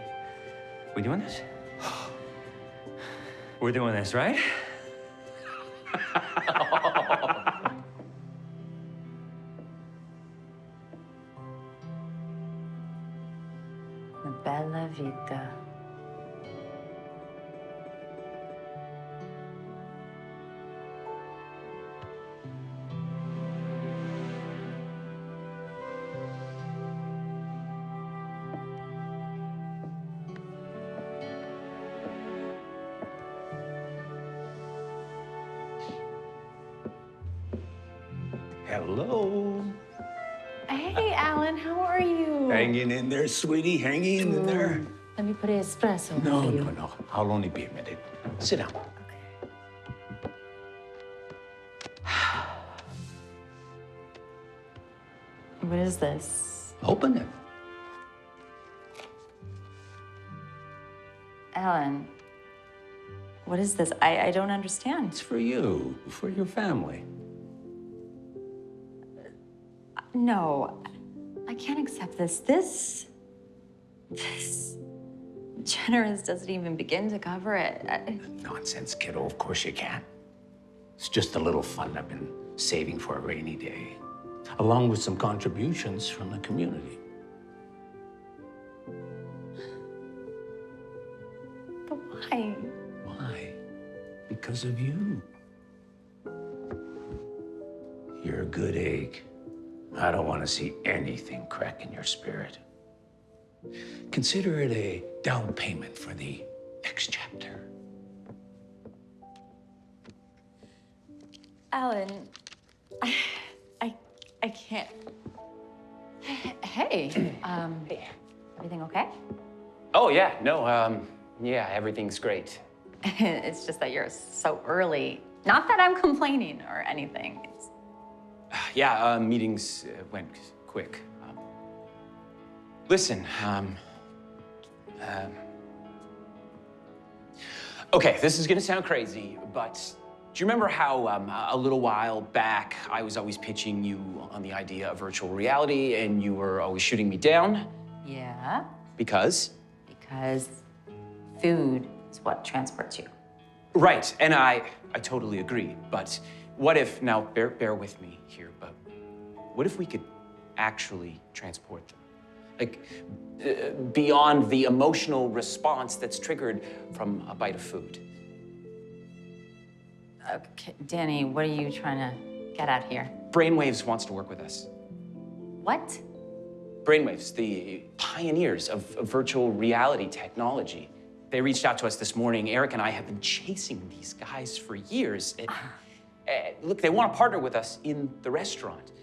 doing this? We're doing this, right? La bella vita. Hello. Hey, Alan, how are you? Hanging in there, sweetie. Hanging in there. Let me put an espresso No, for you. no. I'll only be a minute. Sit down. What is this? Open it. Alan, what is this? I don't understand. It's for you, for your family. No, I can't accept this. This generous doesn't even begin to cover it. Nonsense, kiddo. Of course you can. It's just a little fun I've been saving for a rainy day, along with some contributions from the community. But why? Why? Because of you. You're a good egg. I don't want to see anything crack in your spirit. Consider it a down payment for the next chapter. Alan, I can't. Hey, everything okay? Oh, yeah, no, yeah, everything's great. It's just that you're so early. Not that I'm complaining or anything. It's... Yeah, meetings went quick. Listen, okay, this is gonna sound crazy, but do you remember how a little while back I was always pitching you on the idea of virtual reality and you were always shooting me down? Yeah, Because? because food is what transports you. Right, and I totally agree, but what if, now bear with me here, but what if we could actually transport them? Like, beyond the emotional response that's triggered from a bite of food. Okay, Danny, what are you trying to get at here? Brainwaves wants to work with us. What? Brainwaves, the pioneers of virtual reality technology. They reached out to us this morning. Eric and I have been chasing these guys for years. Look, they want to partner with us in the restaurant.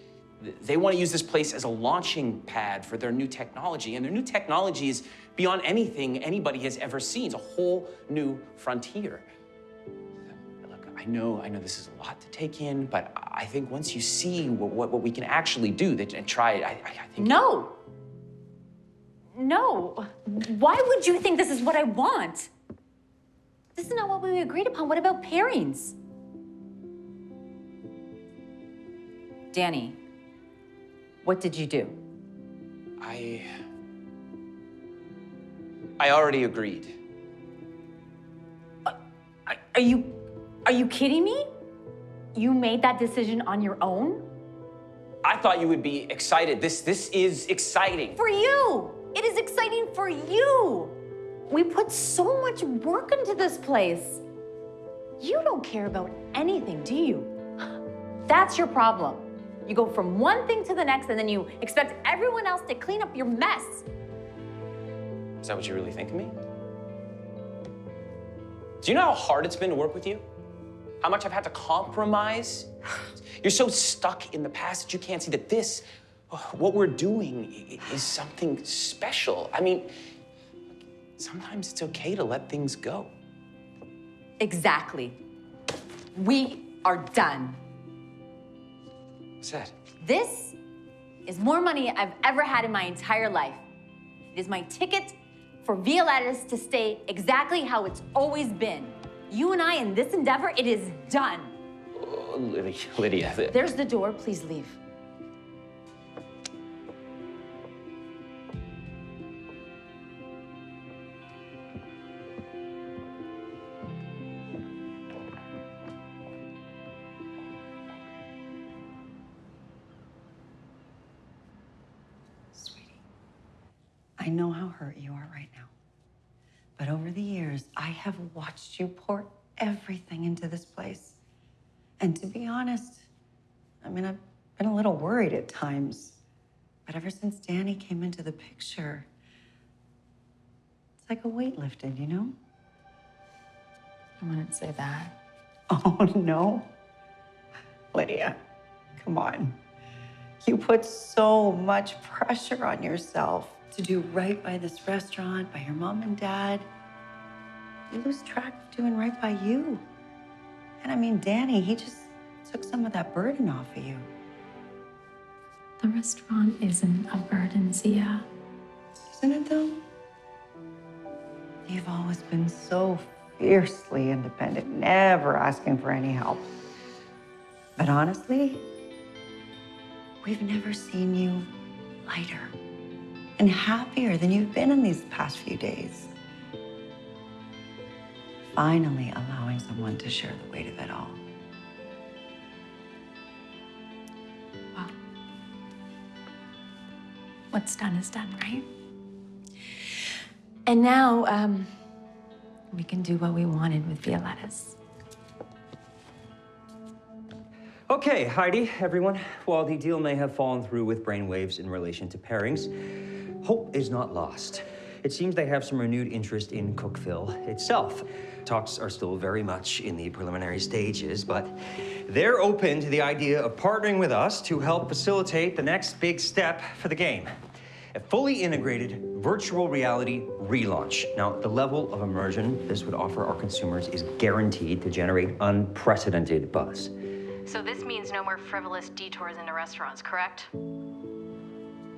They want to use this place as a launching pad for their new technology, and their new technology is beyond anything anybody has ever seen. It's a whole new frontier. Look, I know this is a lot to take in, but I think once you see what we can actually do and try it, I think... No! No. Why would you think this is what I want? This is not what we agreed upon. What about pairings? Danny, what did you do? I already agreed. Are you kidding me? You made that decision on your own? I thought you would be excited. This is exciting. For you! It is exciting for you! We put so much work into this place. You don't care about anything, do you? That's your problem. You go from one thing to the next and then you expect everyone else to clean up your mess. Is that what you really think of me? Do you know how hard it's been to work with you? How much I've had to compromise? You're so stuck in the past that you can't see that this, what we're doing, is something special. I mean, sometimes it's okay to let things go. Exactly. We are done. What's that? This is more money I've ever had in my entire life. It is my ticket for Violetta's to stay exactly how it's always been. You and I in this endeavor, it is done. Oh, Lydia. There's the door, please leave. I know how hurt you are right now. But over the years, I have watched you pour everything into this place. And to be honest, I mean, I've been a little worried at times. But ever since Danny came into the picture, it's like a weight lifted, you know? I wouldn't say that. Oh, no? Lydia, come on. You put so much pressure on yourself to do right by this restaurant, by your mom and dad. You lose track of doing right by you. And I mean, Danny, he just took some of that burden off of you. The restaurant isn't a burden, Zia. Isn't it though? You've always been so fiercely independent, never asking for any help. But honestly, we've never seen you lighter and happier than you've been in these past few days. Finally allowing someone to share the weight of it all. Well, what's done is done, right? And now, we can do what we wanted with Violetta's. Okay, Heidi, everyone. While the deal may have fallen through with brainwaves in relation to pairings, hope is not lost. It seems they have some renewed interest in Cookville itself. Talks are still very much in the preliminary stages, but they're open to the idea of partnering with us to help facilitate the next big step for the game. A fully integrated virtual reality relaunch. Now, the level of immersion this would offer our consumers is guaranteed to generate unprecedented buzz. So this means no more frivolous detours into restaurants, correct?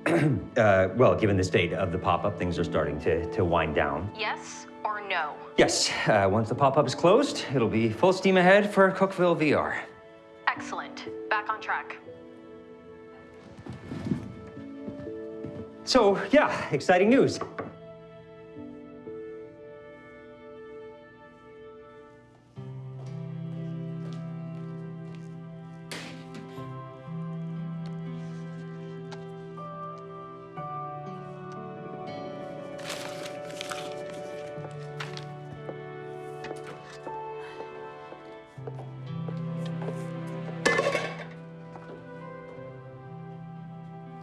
Well, given the state of the pop-up, things are starting to wind down. Yes or no? Yes, once the pop-up is closed, it'll be full steam ahead for Cookville VR. Excellent. Back on track. So, yeah, exciting news.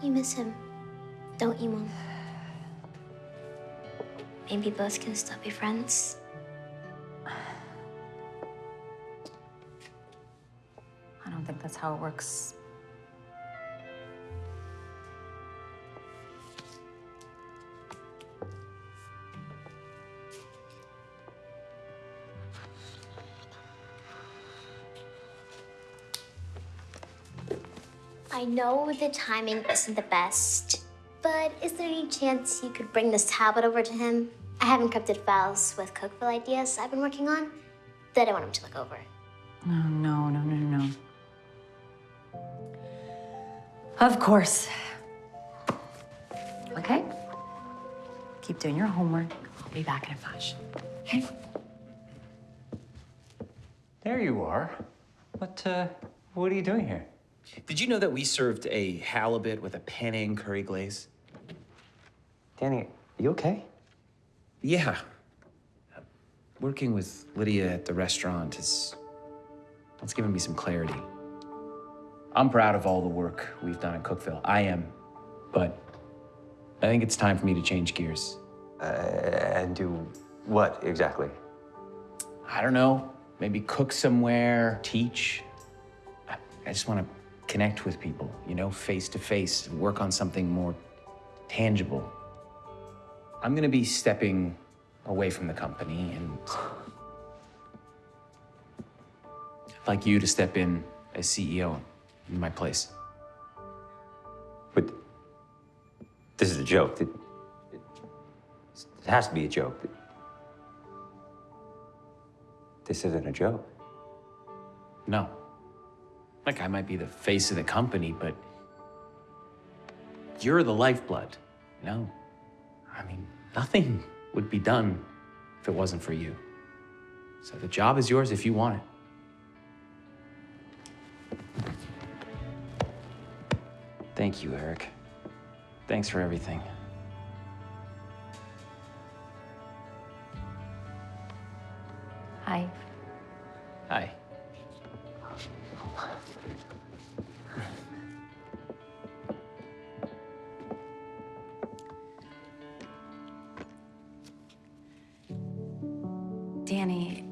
You miss him, don't you, Mom? Maybe both can still be friends. I don't think that's how it works. I know the timing isn't the best, but is there any chance you could bring this tablet over to him? I have encrypted files with Cookville ideas I've been working on that I want him to look over. Oh, no. Of course. Okay. Keep doing your homework. I'll be back in a flash. Okay? There you are. What are you doing here? Did you know that we served a halibut with a penne curry glaze? Danny, are you okay? Yeah. Working with Lidia at the restaurant it's given me some clarity. I'm proud of all the work we've done in Cookville. I am. But I think it's time for me to change gears. And do what exactly? I don't know. Maybe cook somewhere, teach. I just want to connect with people, you know, face to face, work on something more tangible. I'm gonna be stepping away from the company and I'd like you to step in as CEO in my place. But this is a joke. It has to be a joke. This isn't a joke. No. Like, I might be the face of the company, but you're the lifeblood, you know? I mean, nothing would be done if it wasn't for you. So the job is yours if you want it. Thank you, Eric. Thanks for everything. Hi. Hi. Danny,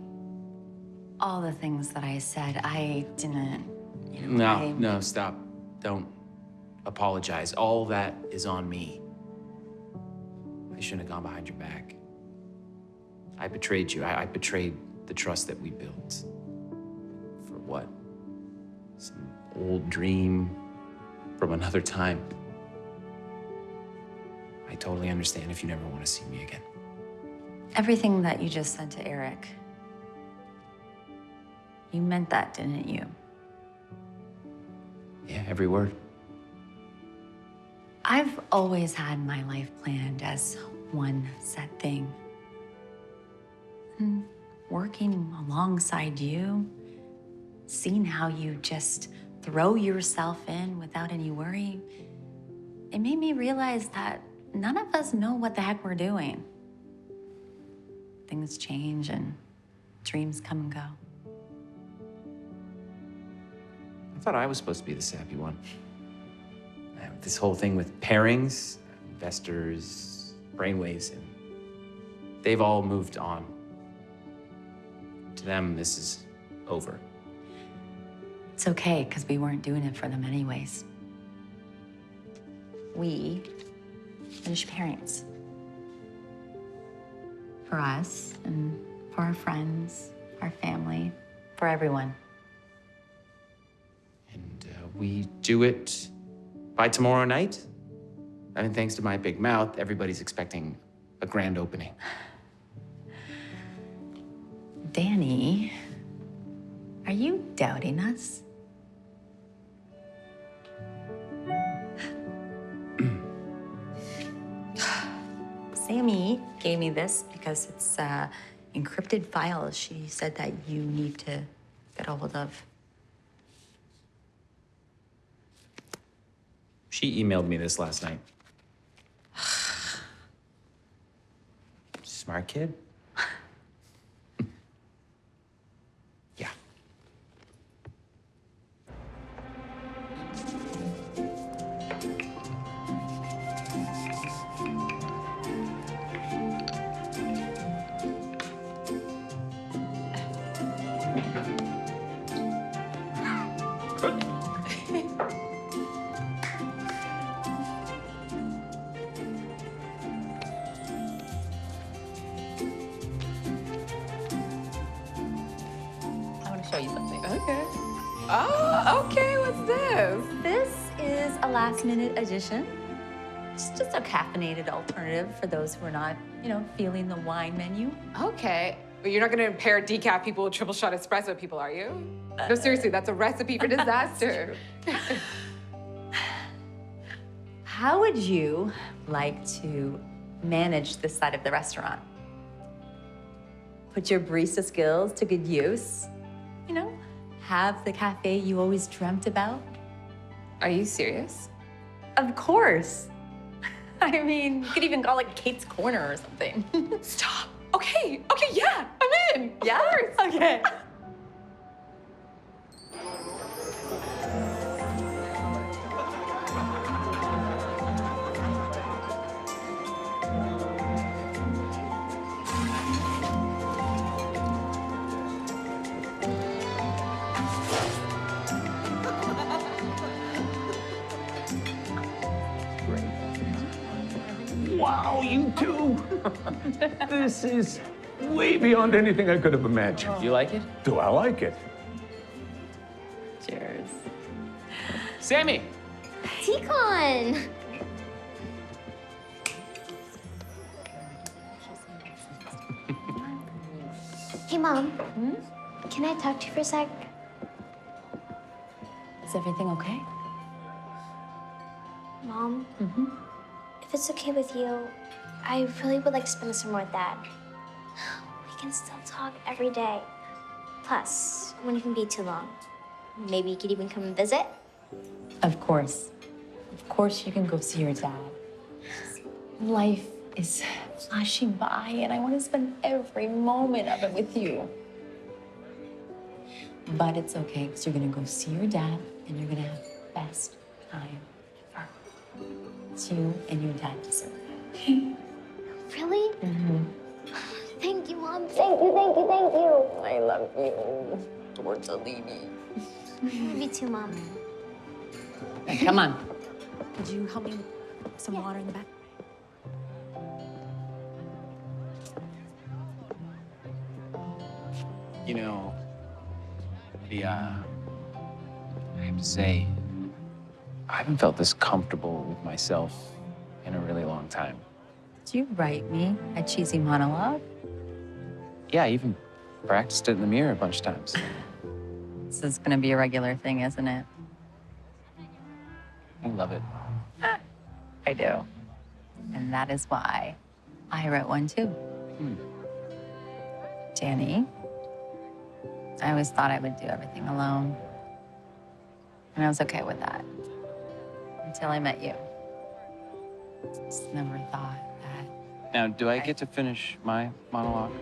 all the things that I said, I didn't, you know, No, stop. Don't apologize. All that is on me. I shouldn't have gone behind your back. I betrayed you. I betrayed the trust that we built. For what? Some old dream from another time. I totally understand if you never want to see me again. Everything that you just said to Eric, you meant that, didn't you? Yeah, every word. I've always had my life planned as one set thing. And working alongside you, seeing how you just throw yourself in without any worry, it made me realize that none of us know what the heck we're doing. Things change and dreams come and go. I thought I was supposed to be the sappy one. This whole thing with pairings, investors, brainwaves, and they've all moved on. To them, this is over. It's okay, because we weren't doing it for them anyways. We finished pairings. For us, and for our friends, our family, for everyone. And we do it by tomorrow night. I mean, thanks to my big mouth, everybody's expecting a grand opening. Danny, are you doubting us? Sammy gave me this because it's encrypted files she said that you need to get a hold of. She emailed me this last night. Smart kid. Yeah. Show you something. Okay. Oh, okay, what's this? This is a last-minute addition. It's just a caffeinated alternative for those who are not, feeling the wine menu. Okay, but you're not gonna pair decaf people with triple shot espresso people, are you? No, seriously, that's a recipe for disaster. How would you like to manage this side of the restaurant? Put your barista skills to good use. Have the cafe you always dreamt about. Are you serious? Of course. I mean, you could even call it Kate's Corner or something. Stop. Okay, yeah, I'm in. Yeah? Of course. Okay. Wow, you two! This is way beyond anything I could have imagined. You like it? Do I like it? Cheers. Sammy! T-Con! Hey, Mom. Can I talk to you for a sec? Is everything okay? Mom? If it's okay with you, I really would like to spend the summer with Dad. We can still talk every day. Plus, it won't even be too long. Maybe you could even come and visit? Of course. Of course you can go see your dad. Life is flashing by and I want to spend every moment of it with you. But it's okay because you're going to go see your dad and you're going to have the best time ever. It's you and your dad deserve it. Really? Thank you, Mom. Thank you. I love you. Tortellini. Me too, Mom. Come on. Could you help me with some water in the back? You know, I have to say, I haven't felt this comfortable with myself in a really long time. Did you write me a cheesy monologue? Yeah, I even practiced it in the mirror a bunch of times. This is gonna be a regular thing, isn't it? I love it. I do. And that is why I wrote one too. Danny, I always thought I would do everything alone. And I was okay with that. Until I met you. Just never thought that. Now, do I get to finish my monologue?